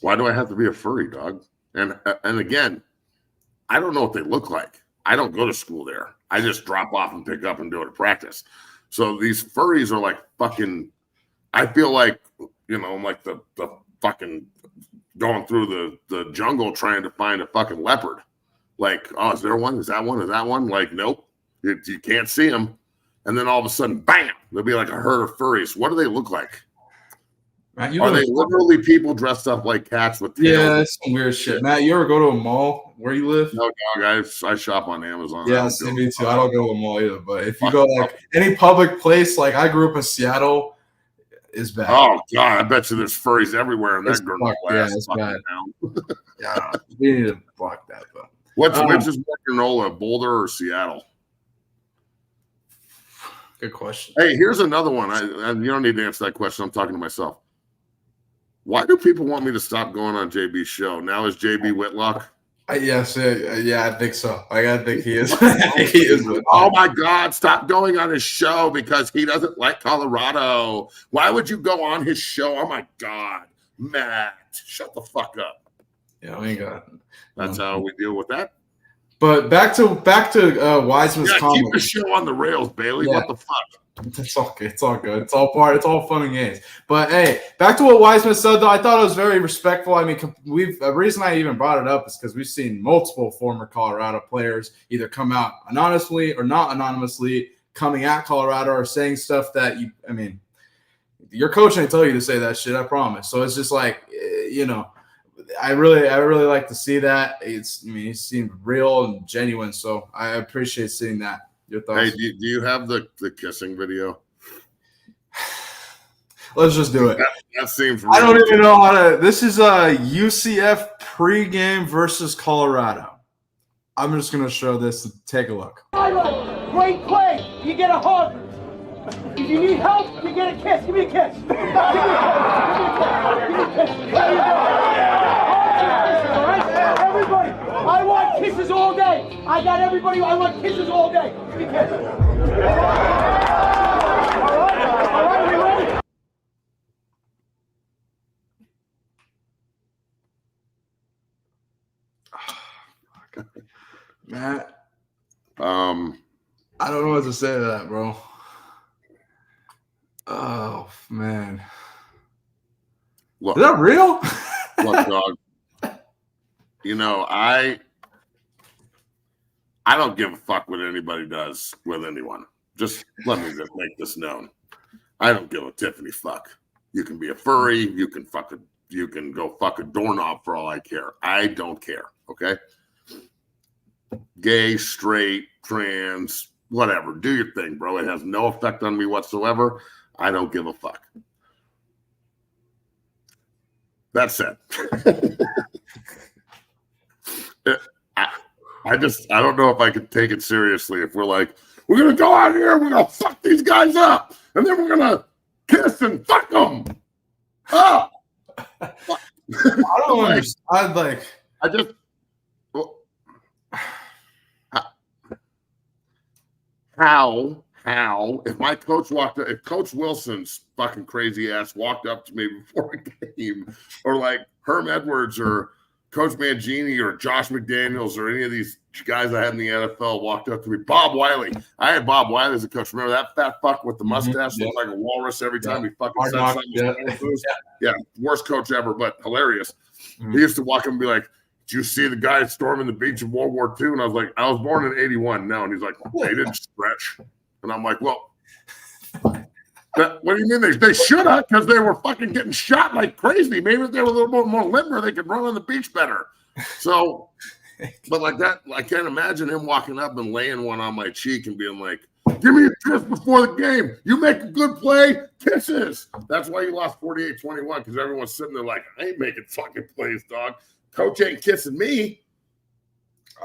Why do I have to be a furry, dog? And again, I don't know what they look like. I don't go to school there. I just drop off and pick up and do it at practice. So these furries are like fucking – I feel like, like the fucking going through the jungle trying to find a fucking leopard. Like, oh, is there one? Is that one? Is that one? Like, nope. You can't see them. And then all of a sudden, bam, there'll be like a herd of furries. What do they look like? Matt, are they literally people dressed up like cats with tails? Yeah, that's some weird shit. Matt, you ever go to a mall where you live? No, dog. I shop on Amazon. Yeah, me too. I don't go to a mall either. But if you go like any public place, like I grew up in Seattle, is bad. Oh God, I bet you there's furries everywhere in that granola. Yeah, it's bad. Yeah, we need to block that. But which is more granola, Boulder or Seattle? Good question. Hey, here's another one. You don't need to answer that question. I'm talking to myself. Why do people want me to stop going on JB's show? Now is JB Whitlock? Yes, yeah, I think so. I think he is. I think he is. Oh my God, stop going on his show because he doesn't like Colorado. Why would you go on his show? Oh my God, Matt, shut the fuck up. Yeah, we ain't got. That's how we deal with that. But back to Wiseman's comment. Keep the show on the rails, Bailey. Yeah. What the fuck? It's all good. It's all good. It's all fun and games. But hey, back to what Wiseman said, though. I thought it was very respectful. I mean, the reason I even brought it up is because we've seen multiple former Colorado players either come out anonymously or not anonymously, coming at Colorado or saying stuff that your coach ain't tell you to say that shit. I promise. So it's just like, I really like to see that. He seemed real and genuine. So I appreciate seeing that. Your thoughts? Hey, do you have the kissing video? Let's just do it. That seems. I don't even know how to. This is a UCF pregame versus Colorado. I'm just gonna show this. Take a look. Great play. You get a hug. If you need help, you get a kiss. Give me a kiss. Give me a kiss. All right, everybody. I want kisses all day. I got everybody. I want kisses all day. Give me a kiss. All right, we ready? Matt, I don't know what to say to that, bro. Oh man, look, is that real? look, dog. I don't give a fuck what anybody does with anyone. Just let me just make this known. I don't give a Tiffany fuck. You can be a furry. You can go fuck a doorknob for all I care. I don't care. Okay. Gay, straight, trans, whatever. Do your thing, bro. It has no effect on me whatsoever. I don't give a fuck. That's it. I don't know if I could take it seriously if we're like, we're going to go out here, we're going to fuck these guys up, and then we're going to kiss and fuck them. Oh! I don't understand. How, if my coach if Coach Wilson's fucking crazy ass walked up to me before a game, or like Herm Edwards or Coach Mangini or Josh McDaniels or any of these guys I had in the NFL walked up to me, Bob Wiley. I had Bob Wiley as a coach. Remember that fat fuck with the mustache? Looked like a walrus every time he fucking said something. Yeah, worst coach ever, but hilarious. He used to walk up and be like, "Did you see the guy storming the beach in World War II?" And I was like, "I was born in 81." No. And he's like, "They didn't stretch." And I'm like, "Well, what do you mean they should have? Because they were fucking getting shot like crazy. Maybe if they were a little more limber, they could run on the beach better." So, but like that, I can't imagine him walking up and laying one on my cheek and being like, "Give me a kiss before the game. You make a good play, kisses." That's why you lost 48-21, because everyone's sitting there like, "I ain't making fucking plays, dog. Coach ain't kissing me."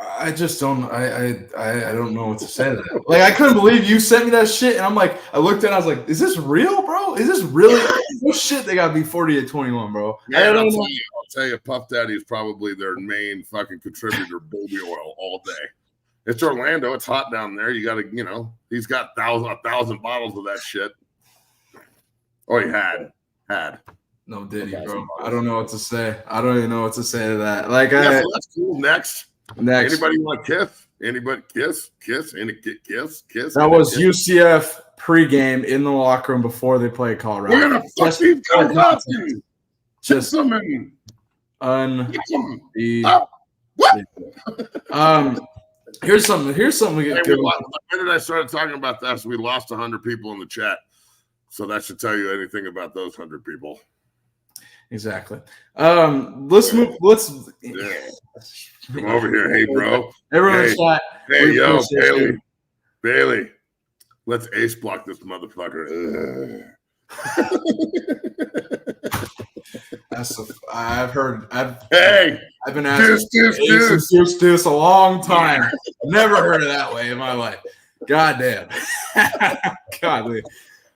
I just don't. I don't know what to say to that. Like, I couldn't believe you sent me that shit, and I'm like, I looked at it, I was like, "Is this real, bro? Is this really?" No shit. They got to be 48-21, bro. Yeah, I'll tell you, Puff Daddy is probably their main fucking contributor, baby oil all day. It's Orlando. It's hot down there. You got to, he's got 1,000 bottles of that shit. Oh, he had. No Diddy, bro. I don't know what to say. I don't even know what to say to that. Like, so that's cool. Next. Anybody want to kiss? Anybody kiss? Kiss? Kiss? That was UCF pregame in the locker room before they played Colorado. We're gonna fuck these guys up. Just unbelievable. Here's something. We get. The minute I started talking about this, we lost 100 people in the chat. So that should tell you anything about those 100 people. Exactly. Let's move. Come over here, hey bro. Everyone in chat. Hey yo, Bailey. Let's ace block this motherfucker. I've been asking deuce a long time. I've never heard it that way in my life. God damn. Godly.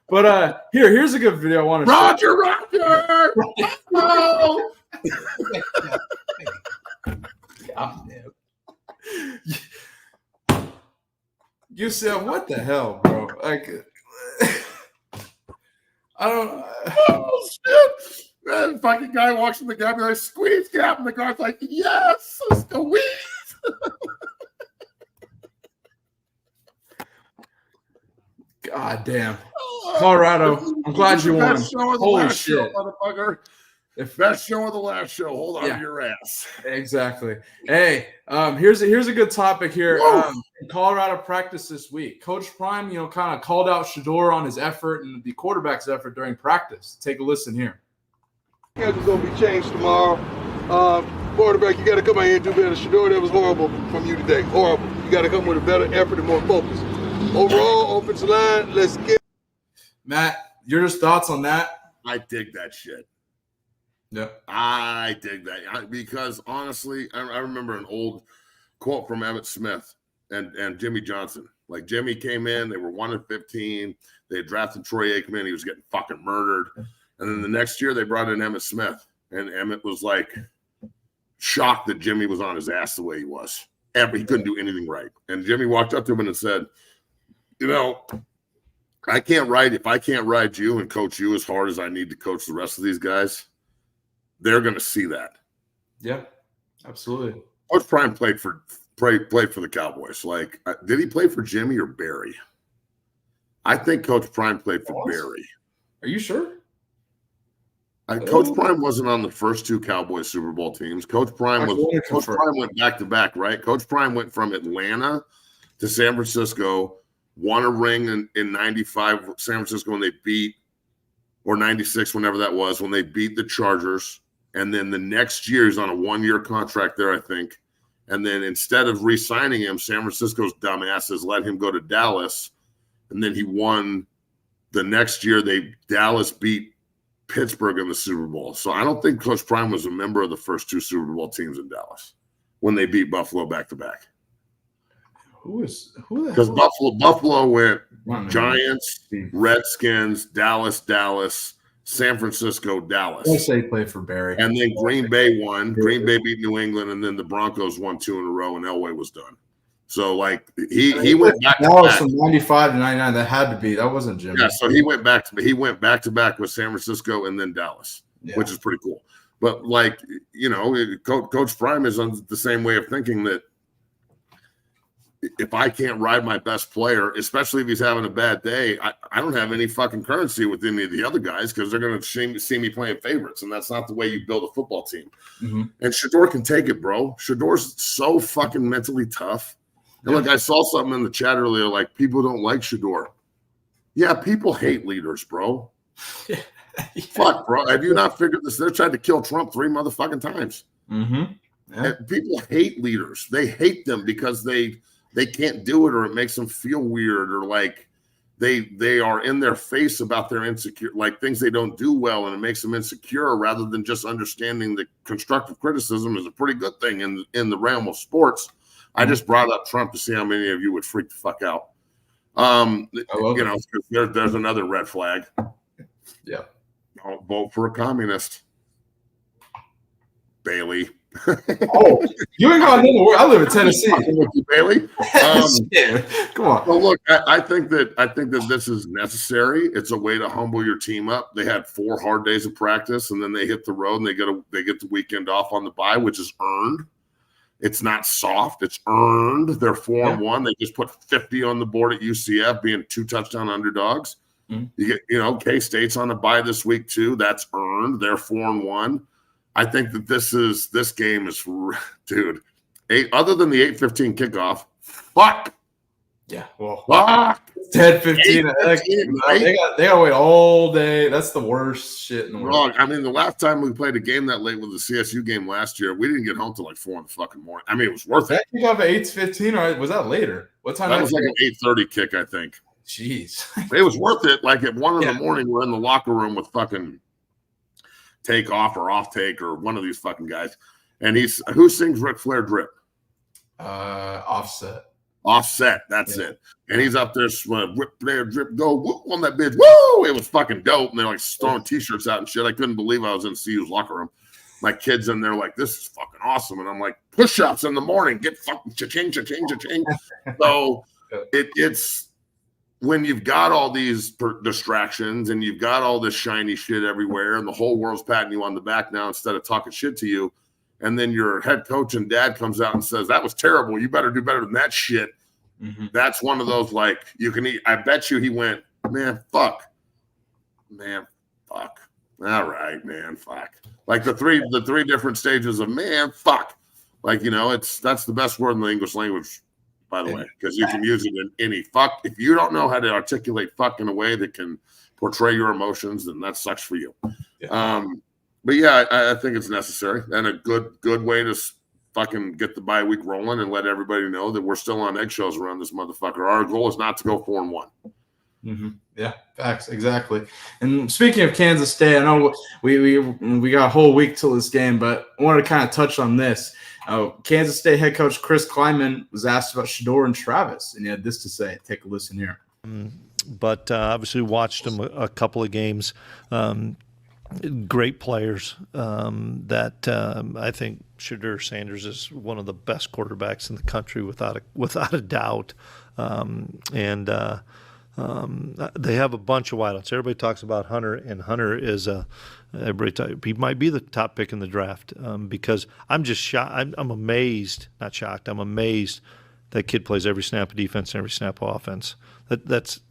But here's a good video I want to Roger. God damn. You said, what the hell, bro? Like, I don't. Oh shit! And fucking guy walks in the gap, and like, squeeze gap, and the guy's like, yes, squeeze. God damn. Colorado, I'm glad you won. Holy shit. Motherfucker. Best show of the last show. Hold on to your ass. Exactly. Hey, here's a good topic here. Colorado practice this week. Coach Prime, kind of called out Shedeur on his effort and the quarterback's effort during practice. Take a listen here. Schedule's gonna be changed tomorrow. Quarterback, you got to come out here and do better. Shedeur, that was horrible from you today. Horrible. You got to come with a better effort and more focus. Overall, offensive line, let's get. Matt, your thoughts on that? I dig that shit. Yeah. I dig that because honestly, I remember an old quote from Emmitt Smith and Jimmy Johnson. Like Jimmy came in, they were 1-15. They had drafted Troy Aikman. He was getting fucking murdered. And then the next year they brought in Emmitt Smith. And Emmitt was like shocked that Jimmy was on his ass the way he was. He couldn't do anything right. And Jimmy walked up to him and said, if I can't ride you and coach you as hard as I need to coach the rest of these guys, they're going to see that. Yeah, absolutely. Coach Prime played for the Cowboys. Like, did he play for Jimmy or Barry? I think Coach Prime played for Barry. Are you sure? Coach Prime wasn't on the first two Cowboys Super Bowl teams. Coach Prime went back to back, right? Coach Prime went from Atlanta to San Francisco, won a ring in 95 San Francisco when they beat, or 96, whenever that was, when they beat the Chargers. And then the next year, he's on a 1-year contract there, I think. And then instead of re-signing him, San Francisco's dumbasses let him go to Dallas. And then he won the next year. Dallas beat Pittsburgh in the Super Bowl. So I don't think Coach Prime was a member of the first two Super Bowl teams in Dallas when they beat Buffalo back-to-back. Because Buffalo went Giants, Redskins, Dallas, San Francisco, Dallas. I say he played for Barry. And then Green Bay won. Green Bay beat New England, and then the Broncos won 2 in a row, and Elway was done. So, like, he went back to Dallas back. from 95 to 99. That had to be. That wasn't Jimmy. Yeah, so he went back to back with San Francisco and then Dallas, which is pretty cool. But, like, Coach Prime is on the same way of thinking that if I can't ride my best player, especially if he's having a bad day, I don't have any fucking currency with any of the other guys because they're going to see me playing favorites, and that's not the way you build a football team. Mm-hmm. And Shedeur can take it, bro. Shedeur's so fucking mentally tough. And look, I saw something in the chat earlier, like people don't like Shedeur. Yeah, people hate leaders, bro. Fuck, bro. Have you not figured this? They're trying to kill Trump 3 motherfucking times. Mm-hmm. Yeah. And people hate leaders. They hate them because they can't do it, or it makes them feel weird, or like they are in their face about their insecure, like things they don't do well, and it makes them insecure rather than just understanding that constructive criticism is a pretty good thing in the realm of sports. I just brought up Trump to see how many of you would freak the fuck out. There's another red flag. Yeah. Don't vote for a communist. Bailey. Oh, you ain't got nowhere. I live in Tennessee. Bailey. Come on. Well, look, I think that this is necessary. It's a way to humble your team up. They had 4 hard days of practice, and then they hit the road, and they get the weekend off on the bye, which is earned. It's not soft. It's earned. They're 4-1. They just put 50 on the board at UCF, being 2 touchdown underdogs. Mm-hmm. You get, K-State's on a bye this week too. That's earned. They're 4-1. I think that this game is, dude. Other than the 8:15 kickoff, fuck. Yeah. Well, fuck. 10:15. They got to wait all day. That's the worst shit in the world. I mean, the last time we played a game that late with the CSU game last year, we didn't get home till like 4 in the fucking morning. I mean, it was worth it. That kickoff at 8:15, or was that later? What time? That was like an 8:30 kick, I think. Jeez. It was worth it. Like at 1 in the morning, we're in the locker room with fucking Take Off or Off Take or one of these fucking guys. And who sings Ric Flair Drip? Offset. That's it. And he's up there, Ric Flair Drip, go whoop on that bitch. Woo! It was fucking dope. And they're like throwing T-shirts out and shit. I couldn't believe I was in CU's locker room. My kids in there like, this is fucking awesome. And I'm like, push-ups in the morning. Get fucking cha-ching, cha-ching, cha-ching. So it's when you've got all these distractions and you've got all this shiny shit everywhere and the whole world's patting you on the back now instead of talking shit to you, and then your head coach and dad comes out and says, that was terrible, you better do better than that shit. That's one of those, like, you can eat. I bet you he went, man, fuck. All right, man, fuck. Like the three different stages of man, fuck. Like, that's the best word in the English language, by the way, because you can use it in any fuck. If you don't know how to articulate fuck in a way that can portray your emotions, then that sucks for you. Yeah. But yeah, I think it's necessary and a good way to fucking get the bye week rolling and let everybody know that we're still on eggshells around this motherfucker. Our goal is not to go 4-1. Yeah, facts, exactly. And speaking of Kansas State, I know we got a whole week till this game, but I wanted to kind of touch on this. Kansas State head coach Chris Klieman was asked about Shedeur and Travis, and he had this to say. Take a listen here. But obviously watched him a couple of games. Great players. That I think Shedeur Sanders is one of the best quarterbacks in the country without a doubt. They have a bunch of wideouts. Everybody talks about Hunter, and Hunter is he might be the top pick in the draft because I'm just shocked. I'm amazed, not shocked. I'm amazed that kid plays every snap of defense and every snap of offense. That's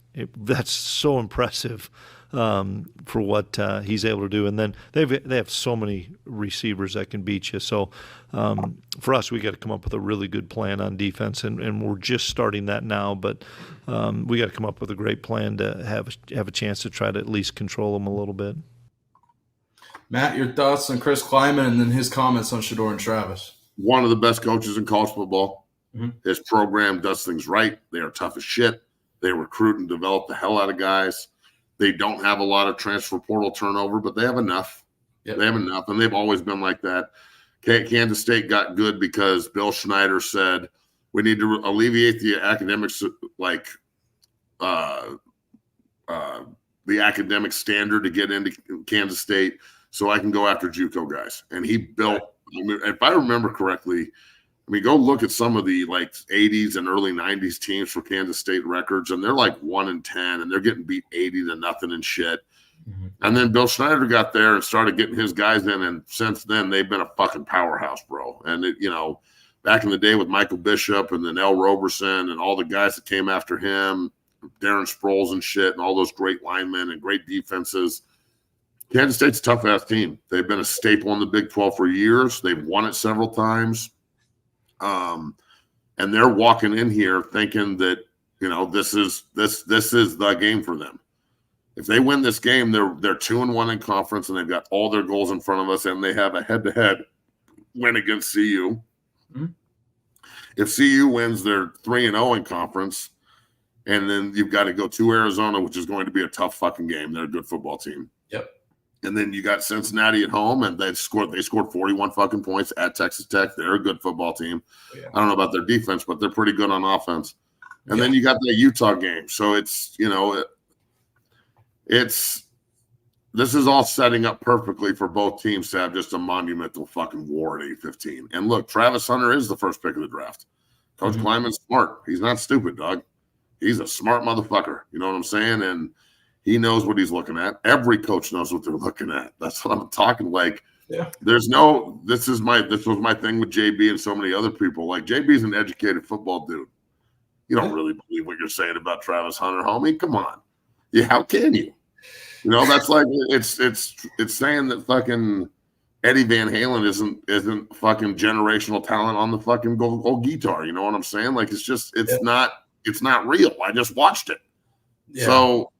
so impressive for what he's able to do. And then they have so many receivers that can beat you. So for us, we got to come up with a really good plan on defense, and we're just starting that now. But we got to come up with a great plan to have a chance to try to at least control them a little bit. Matt, your thoughts on Chris Klieman and then his comments on Shedeur and Travis? One of the best coaches in college football. His program does things right. They are tough as shit. They recruit and develop the hell out of guys. They don't have a lot of transfer portal turnover, but they have enough. Yep. They have enough, and they've always been like that. Kansas State got good because Bill Schneider said we need to alleviate the academics, like the academic standard to get into Kansas State, so I can go after JUCO guys. And he built. I mean, if I remember correctly, go look at some of the like 80s and early 90s teams for Kansas State records, and they're like 1-10, and they're getting beat 80-0 and shit. And then Bill Schneider got there and started getting his guys in, and since then they've been a fucking powerhouse, bro. And back in the day with Michael Bishop and then L. Roberson and all the guys that came after him, Darren Sproles and shit, and all those great linemen and great defenses. Kansas State's a tough-ass team. They've been a staple in the Big 12 for years. They've won it several times. And they're walking in here thinking that, this is the game for them. If they win this game, they're 2-1 in conference, and they've got all their goals in front of us, and they have a head-to-head win against CU. If CU wins, they're 3-0 in conference, and then you've got to go to Arizona, which is going to be a tough fucking game. They're a good football team. Yep. And then you got Cincinnati at home, and they scored 41 fucking points at Texas Tech. They're a good football team. Yeah. I don't know about their defense, but they're pretty good on offense. And then you got the Utah game. So it's, this is all setting up perfectly for both teams to have just a monumental fucking war at 8-15. And look, Travis Hunter is the first pick of the draft. Coach Klieman's smart. He's not stupid, dog. He's a smart motherfucker. You know what I'm saying? And he knows what he's looking at. Every coach knows what they're looking at. That's what I'm talking. Like, this was my thing with JB and so many other people. Like, JB's an educated football dude. You don't really believe what you're saying about Travis Hunter, homie. Come on. Yeah, how can you? That's like it's saying that fucking Eddie Van Halen isn't fucking generational talent on the fucking gold guitar. You know what I'm saying? Like, it's not real. I just watched it. Yeah. So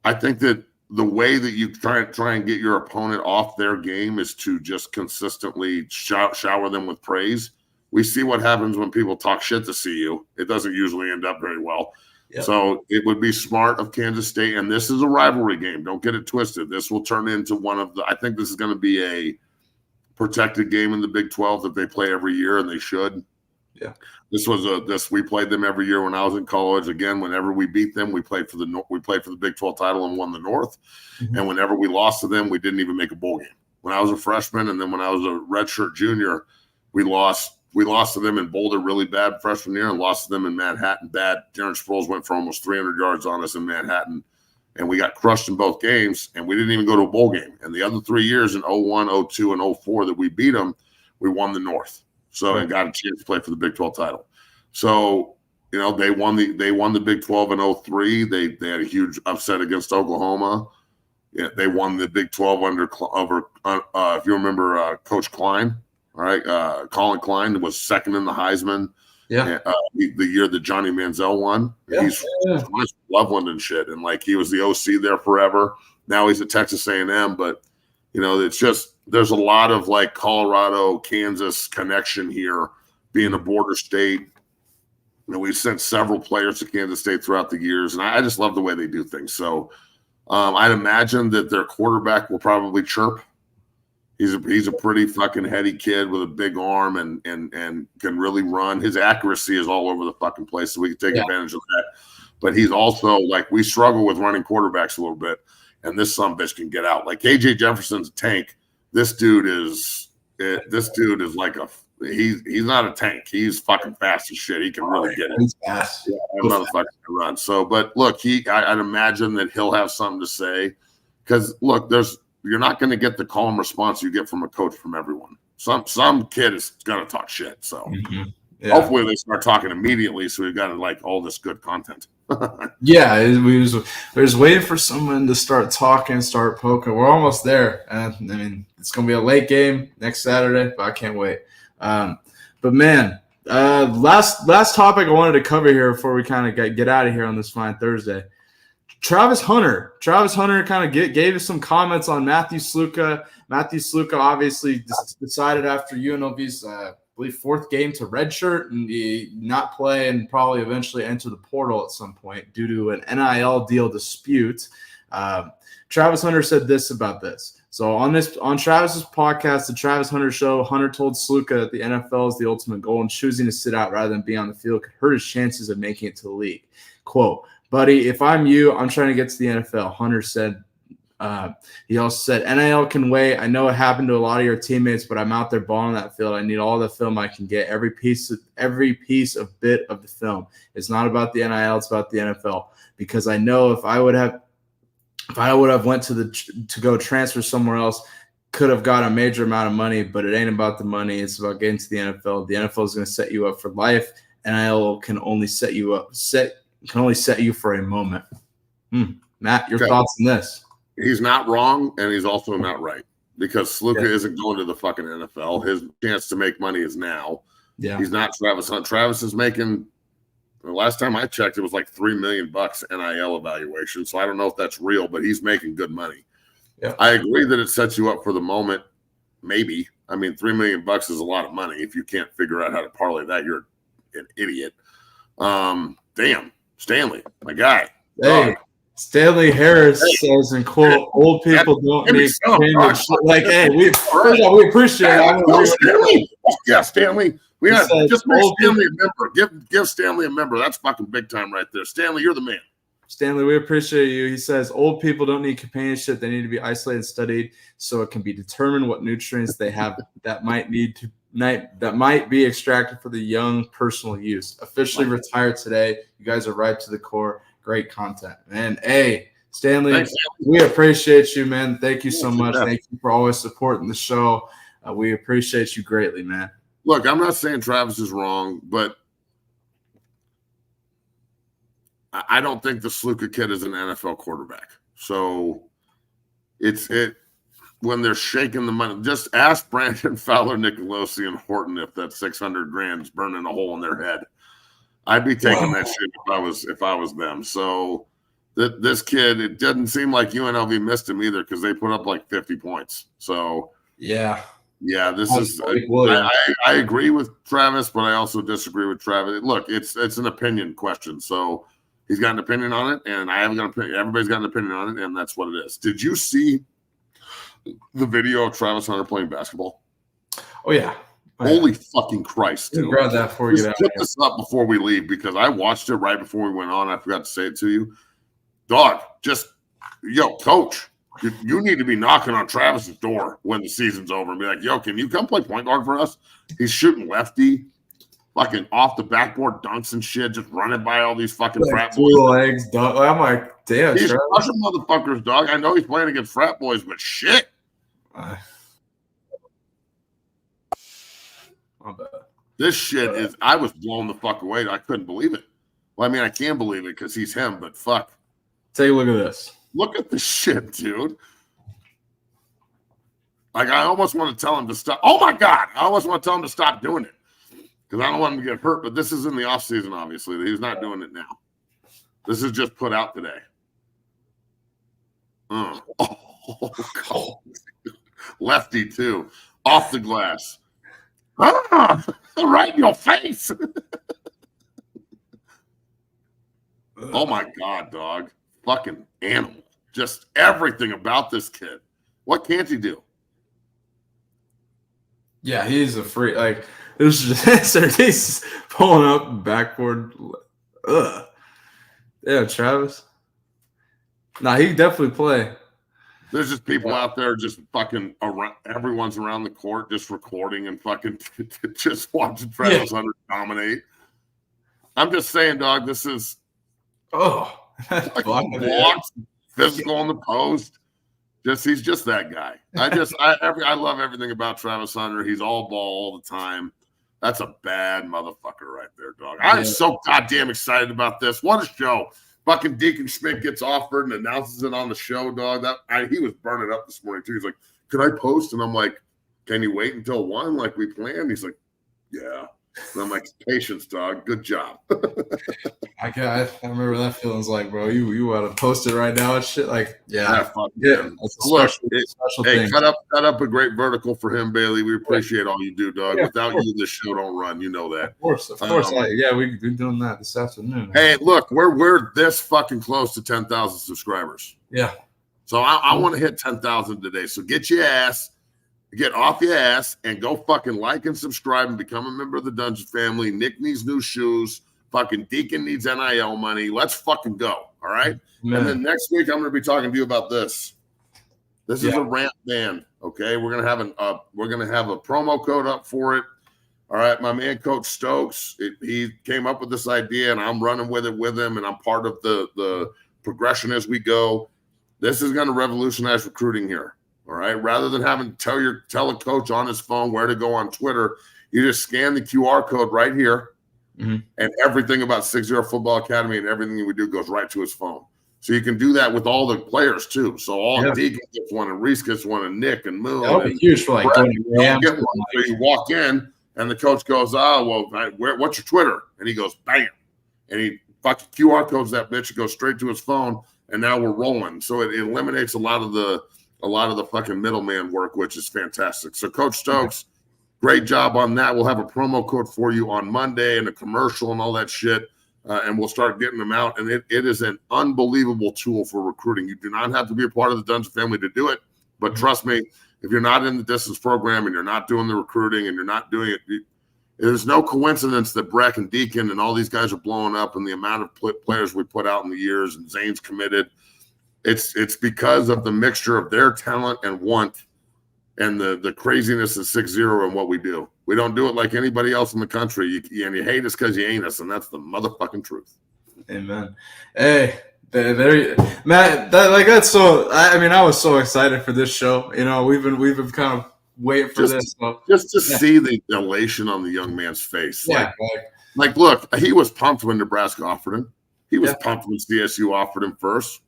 I think that the way that you try and get your opponent off their game is to just consistently shower them with praise. We see what happens when people talk shit to CU. It doesn't usually end up very well. Yep. So it would be smart of Kansas State, and this is a rivalry game. Don't get it twisted. This will turn into I think this is going to be a protected game in the Big 12 that they play every year, and they should. Yeah. We played them every year when I was in college. Again, whenever we beat them, we played for the Big 12 title and won the North. And whenever we lost to them, we didn't even make a bowl game. When I was a freshman, and then when I was a redshirt junior, we lost We lost to them in Boulder really bad freshman year and lost to them in Manhattan bad. Darren Sproles went for almost 300 yards on us in Manhattan, and we got crushed in both games, and we didn't even go to a bowl game. And the other 3 years in 01, 02, and 04 that we beat them, we won the North. So and got a chance to play for the Big 12 title. So, you know, they won the Big 12 in 03. They had a huge upset against Oklahoma. Yeah, they won the Big 12 over if you remember Coach Klein. All right, Colin Klein was second in the Heisman. Yeah, the year that Johnny Manziel won. He's from Loveland and shit, and like he was the OC there forever. Now he's at Texas A&M, but you know, it's just there's a lot of like Colorado, Kansas connection here, being a border state. You know, we've sent several players to Kansas State throughout the years, and I just love the way they do things. So I'd imagine that their quarterback will probably chirp. He's a pretty fucking heady kid with a big arm and can really run. His accuracy is all over the fucking place, so we can take advantage of that. But he's also like we struggle with running quarterbacks a little bit, and this sumbitch can get out. Like KJ Jefferson's a tank. This dude is like he's not a tank. He's fucking fast as shit. He can really get it. He's fast. Yeah, that motherfucker can run. So, but look, I'd imagine that he'll have something to say because look, you're not going to get the calm response you get from a coach from everyone. Some kid is going to talk shit. So hopefully they start talking immediately. So we've got like all this good content. Yeah, we was waiting for someone to start talking, start poking. We're almost there. I mean, it's going to be a late game next Saturday, but I can't wait. But man, last topic I wanted to cover here before we kind of get out of here on this fine Thursday. Travis Hunter kind of gave us some comments on Matthew Sluka. Matthew Sluka obviously decided after UNLV's, I believe, fourth game to redshirt and not play and probably eventually enter the portal at some point due to an NIL deal dispute. Travis Hunter said this about this. So on Travis's podcast, the Travis Hunter Show, Hunter told Sluka that the NFL is the ultimate goal and choosing to sit out rather than be on the field could hurt his chances of making it to the league. Quote, buddy, if I'm you, I'm trying to get to the NFL. Hunter said, he also said, NIL can wait. I know it happened to a lot of your teammates, but I'm out there balling that field. I need all the film I can get, every piece of bit of the film. It's not about the NIL, it's about the NFL. Because I know if I would have went to go transfer somewhere else, could have got a major amount of money, but it ain't about the money. It's about getting to the NFL. The NFL is going to set you up for life. NIL can only set you for a moment. Matt, your thoughts on this? He's not wrong, and he's also not right because Sluka isn't going to the fucking NFL. His chance to make money is now. Yeah, he's not Travis Hunt. Travis is making. The last time I checked, it was like $3 million NIL evaluation. So I don't know if that's real, but he's making good money. Yeah, I agree that it sets you up for the moment. Maybe. I mean, $3 million is a lot of money. If you can't figure out how to parlay that, you're an idiot. Damn, Stanley, my guy. Hey, Stanley Harris says, and quote, old people don't need companionship. Like, hey, we appreciate it. Stanley. Yeah, Stanley. We have just make Stanley a member. Give Stanley a member. That's fucking big time right there. Stanley, you're the man. Stanley, we appreciate you. He says, old people don't need companionship. They need to be isolated and studied so it can be determined what nutrients they have that might be extracted for the young personal use. Officially retired today. You guys are right to the core. Great content. And hey, Stanley, thanks, we appreciate you, man. Thank you so much. Thank you for always supporting the show. We appreciate you greatly, man. Look, I'm not saying Travis is wrong, but I don't think the Sluka kid is an NFL quarterback. So when they're shaking the money, just ask Brandon Fowler, Nicolosi, and Horton if that $600,000 is burning a hole in their head. I'd be taking that shit if I was them. So this kid, it doesn't seem like UNLV missed him either because they put up like 50 points. So yeah, this is. I agree with Travis, but I also disagree with Travis. Look, it's an opinion question. So he's got an opinion on it, and I haven't got an opinion. Everybody's got an opinion on it, and that's what it is. Did you see the video of Travis Hunter playing basketball? Oh yeah. Holy fucking Christ, dude. Grab that before you put this up before we leave because I watched it right before we went on. I forgot to say it to you. Dog, coach, You need to be knocking on Travis's door when the season's over and be like, yo, can you come play point guard for us? He's shooting lefty, fucking off the backboard dunks and shit, just running by all these fucking frat boys. Legs, dog. I'm like, damn, He's Travis. crushing motherfuckers, dog. I know he's playing against frat boys, but shit. My bad. This shit is, I was blown the fuck away. I couldn't believe it. Well, I mean, I can believe it because he's him, but fuck. Take a look at this. Look at the shit, dude. Like, I almost want to tell him to stop. Oh, my God. I almost want to tell him to stop doing it because I don't want him to get hurt. But this is in the offseason, obviously. He's not doing it now. This is just put out today. Oh, God. Lefty, too. Off the glass. Right in your face. Oh, my God, dog. Fucking animal. Just everything about this kid. What can't he do? Yeah, he's a freak. Like, this is just he's pulling up backboard. Ugh. Yeah, Travis. Nah, he definitely play. There's just people out there just fucking around. Everyone's around the court just recording and fucking just watching Travis Hunter dominate. I'm just saying, dog, this is blocked, physical on the post. He's just that guy. I love everything about Travis Hunter. He's all ball all the time. That's a bad motherfucker right there, dog. I'm so goddamn excited about this. What a show. Fucking Deacon Schmidt gets offered and announces it on the show, dog. He was burning up this morning, too. He's like, can I post? And I'm like, can you wait until 1 like we planned? He's like, yeah. And I'm like, patience, dog. Good job. I remember that feeling's like, bro, you want to post it right now and shit. Like, that's a Look, special hey, thing. cut up a great vertical for him, Bailey. We appreciate all you do, dog. Without you, this show don't run. You know that. Of course. We're doing that this afternoon. Hey, look, we're this fucking close to 10,000 subscribers. Yeah. So I want to hit 10,000 today. So get off your ass and go fucking like and subscribe and become a member of the Dungeon family. Nick needs new shoes. Fucking Deacon needs NIL money. Let's fucking go. All right. Man. And then next week I'm going to be talking to you about this. This is a rant band. Okay. We're going to have a promo code up for it. All right. My man, Coach Stokes, he came up with this idea and I'm running with it with him. And I'm part of the progression as we go. This is going to revolutionize recruiting here. All right. Rather than having to tell a coach on his phone where to go on Twitter, you just scan the QR code right here, and everything about 60 Football Academy and everything we do goes right to his phone. So you can do that with all the players too. So Deacon gets one, and Reese gets one, and Nick and Moon. That would be huge for like get one. So you walk in, and the coach goes, what's your Twitter? And he goes, bam, and he fucking QR codes that bitch. It goes straight to his phone, and now we're rolling. So it eliminates a lot of the fucking middleman work, which is fantastic. So Coach Stokes, great job on that. We'll have a promo code for you on Monday and a commercial and all that shit. And we'll start getting them out. And it is an unbelievable tool for recruiting. You do not have to be a part of the Dungeon family to do it. But trust me, if you're not in the distance program and you're not doing the recruiting and you're not doing it, there's no coincidence that Breck and Deacon and all these guys are blowing up and the amount of players we put out in the years and Zane's committed. It's because of the mixture of their talent and want and the craziness of 6-0 and what we do. We don't do it like anybody else in the country. And you hate us because you ain't us, and that's the motherfucking truth. Amen. Hey, there, Matt. That's so. I was so excited for this show. You know, we've been kind of waiting for this. So. Just to see the elation on the young man's face. Yeah. Like, look, he was pumped when Nebraska offered him. He was pumped when CSU offered him first.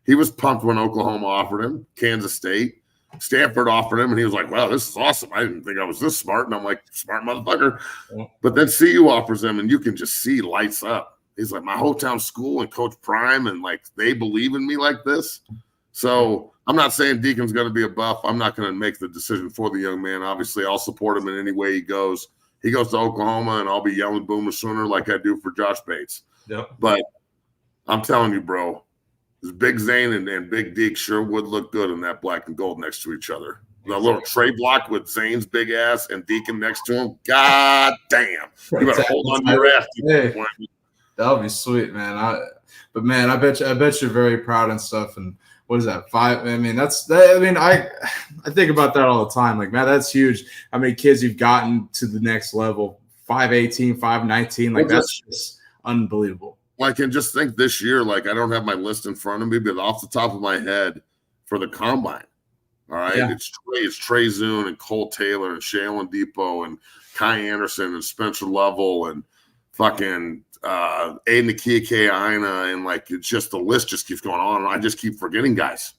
He was pumped when Oklahoma offered him, Kansas State, Stanford offered him, and he was like, wow, this is awesome. I didn't think I was this smart. And I'm like, smart motherfucker. Yeah. But then CU offers him, and you can just see lights up. He's like, my hometown school and Coach Prime, and, like, they believe in me like this. So I'm not saying Deacon's going to be a buff. I'm not going to make the decision for the young man. Obviously, I'll support him in any way he goes. He goes to Oklahoma, and I'll be yelling Boomer Sooner like I do for Josh Bates. Yep. But I'm telling you, bro, Big Zane and Big Deke sure would look good in that black and gold next to each other. The little tray block with Zane's big ass and Deacon next to him. God damn. You better hold on to your ass. That would be sweet, man. I bet you're very proud and stuff. And what is that? 5? I mean, I think about that all the time. Like, man, that's huge. How many kids you've gotten to the next level? 5'18", 5'19". Like, that's just unbelievable. Like, and just think this year, like, I don't have my list in front of me, but off the top of my head for the combine, all right, Yeah. it's Trey Zune and Cole Taylor and Shaylin Depot and Kai Anderson and Spencer Lovell and fucking Aiden Aina, and like, it's just, the list just keeps going on. I just keep forgetting guys.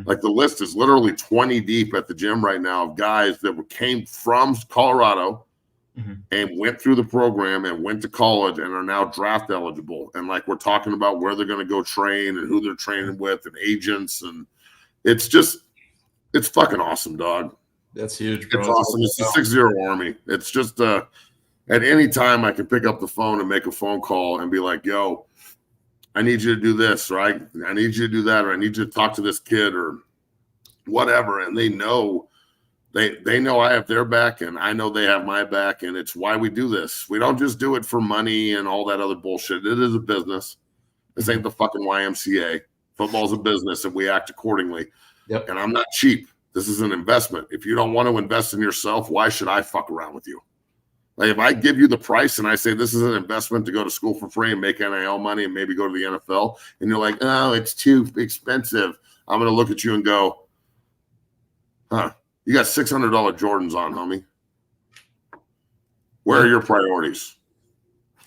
Like, the list is literally 20 deep at the gym right now of guys that came from Colorado and went through the program and went to college and are now draft eligible. And like, we're talking about where they're going to go train and who they're training with and agents. And it's fucking awesome, dog. That's huge, bro. It's awesome. It's the 6-0 Army. It's just, at any time I can pick up the phone and make a phone call and be like, yo, I need you to do this, or I need you to do that, or I need you to talk to this kid or whatever. And they know I have their back and I know they have my back, and it's why we do this. We don't just do it for money and all that other bullshit. It is a business. This ain't the fucking YMCA. Football's a business and we act accordingly. Yep. And I'm not cheap. This is an investment. If you don't want to invest in yourself, why should I fuck around with you? Like, if I give you the price and I say this is an investment to go to school for free and make NIL money and maybe go to the NFL, and you're like, oh, it's too expensive, I'm going to look at you and go, huh, you got $600 Jordans on, homie. Where are your priorities?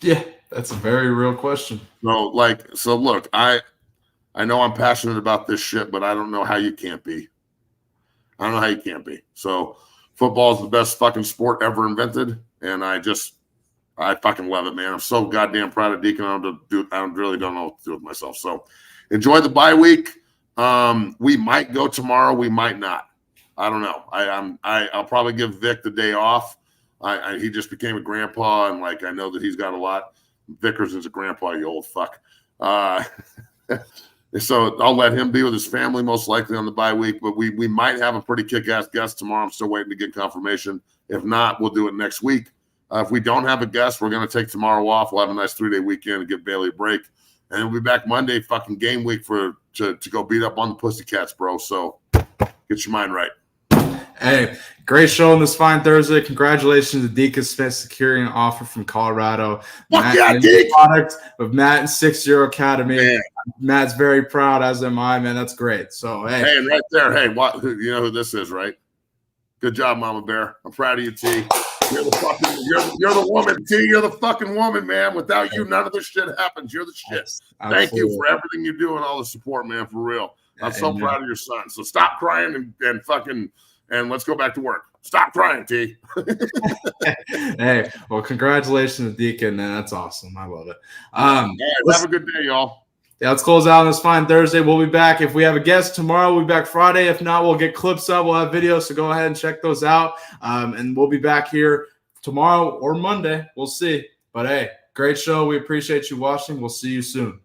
Yeah, that's a very real question. So look, I know I'm passionate about this shit, but I don't know how you can't be. I don't know how you can't be. So football is the best fucking sport ever invented, and I fucking love it, man. I'm so goddamn proud of Deacon. I really don't know what to do with myself. So enjoy the bye week. We might go tomorrow. We might not. I don't know. I'll probably give Vic the day off. He just became a grandpa, and like, I know that he's got a lot. Vickers is a grandpa, you old fuck. So I'll let him be with his family most likely on the bye week, but we might have a pretty kick-ass guest tomorrow. I'm still waiting to get confirmation. If not, we'll do it next week. If we don't have a guest, we're going to take tomorw off. We'll have a nice 3-day weekend and give Bailey a break. And we'll be back Monday, fucking game week to go beat up on the Pussycats, bro. So get your mind right. Hey, great show on this fine Thursday. Congratulations to Deacon Schmidt securing an offer from Colorado. Fuck yeah, Deke! Product of Matt and 6-0 Academy. Man. Matt's very proud, as am I, man. That's great. So, hey. Hey, and right there, hey, you know who this is, right? Good job, Mama Bear. I'm proud of you, T. You're the woman, T. You're the fucking woman, man. Without you, none of this shit happens. You're the shit. Absolutely. Thank you for everything you do and all the support, man, for real. I'm so proud of your son. So stop crying and fucking – and let's go back to work. Stop crying, T. Hey, well, congratulations to Deacon, man. That's awesome. I love it. Have a good day, y'all. Yeah, let's close out on this fine Thursday. We'll be back. If we have a guest tomorrow, we'll be back Friday. If not, we'll get clips up. We'll have videos, so go ahead and check those out. And we'll be back here tomorrow or Monday. We'll see. But, hey, great show. We appreciate you watching. We'll see you soon.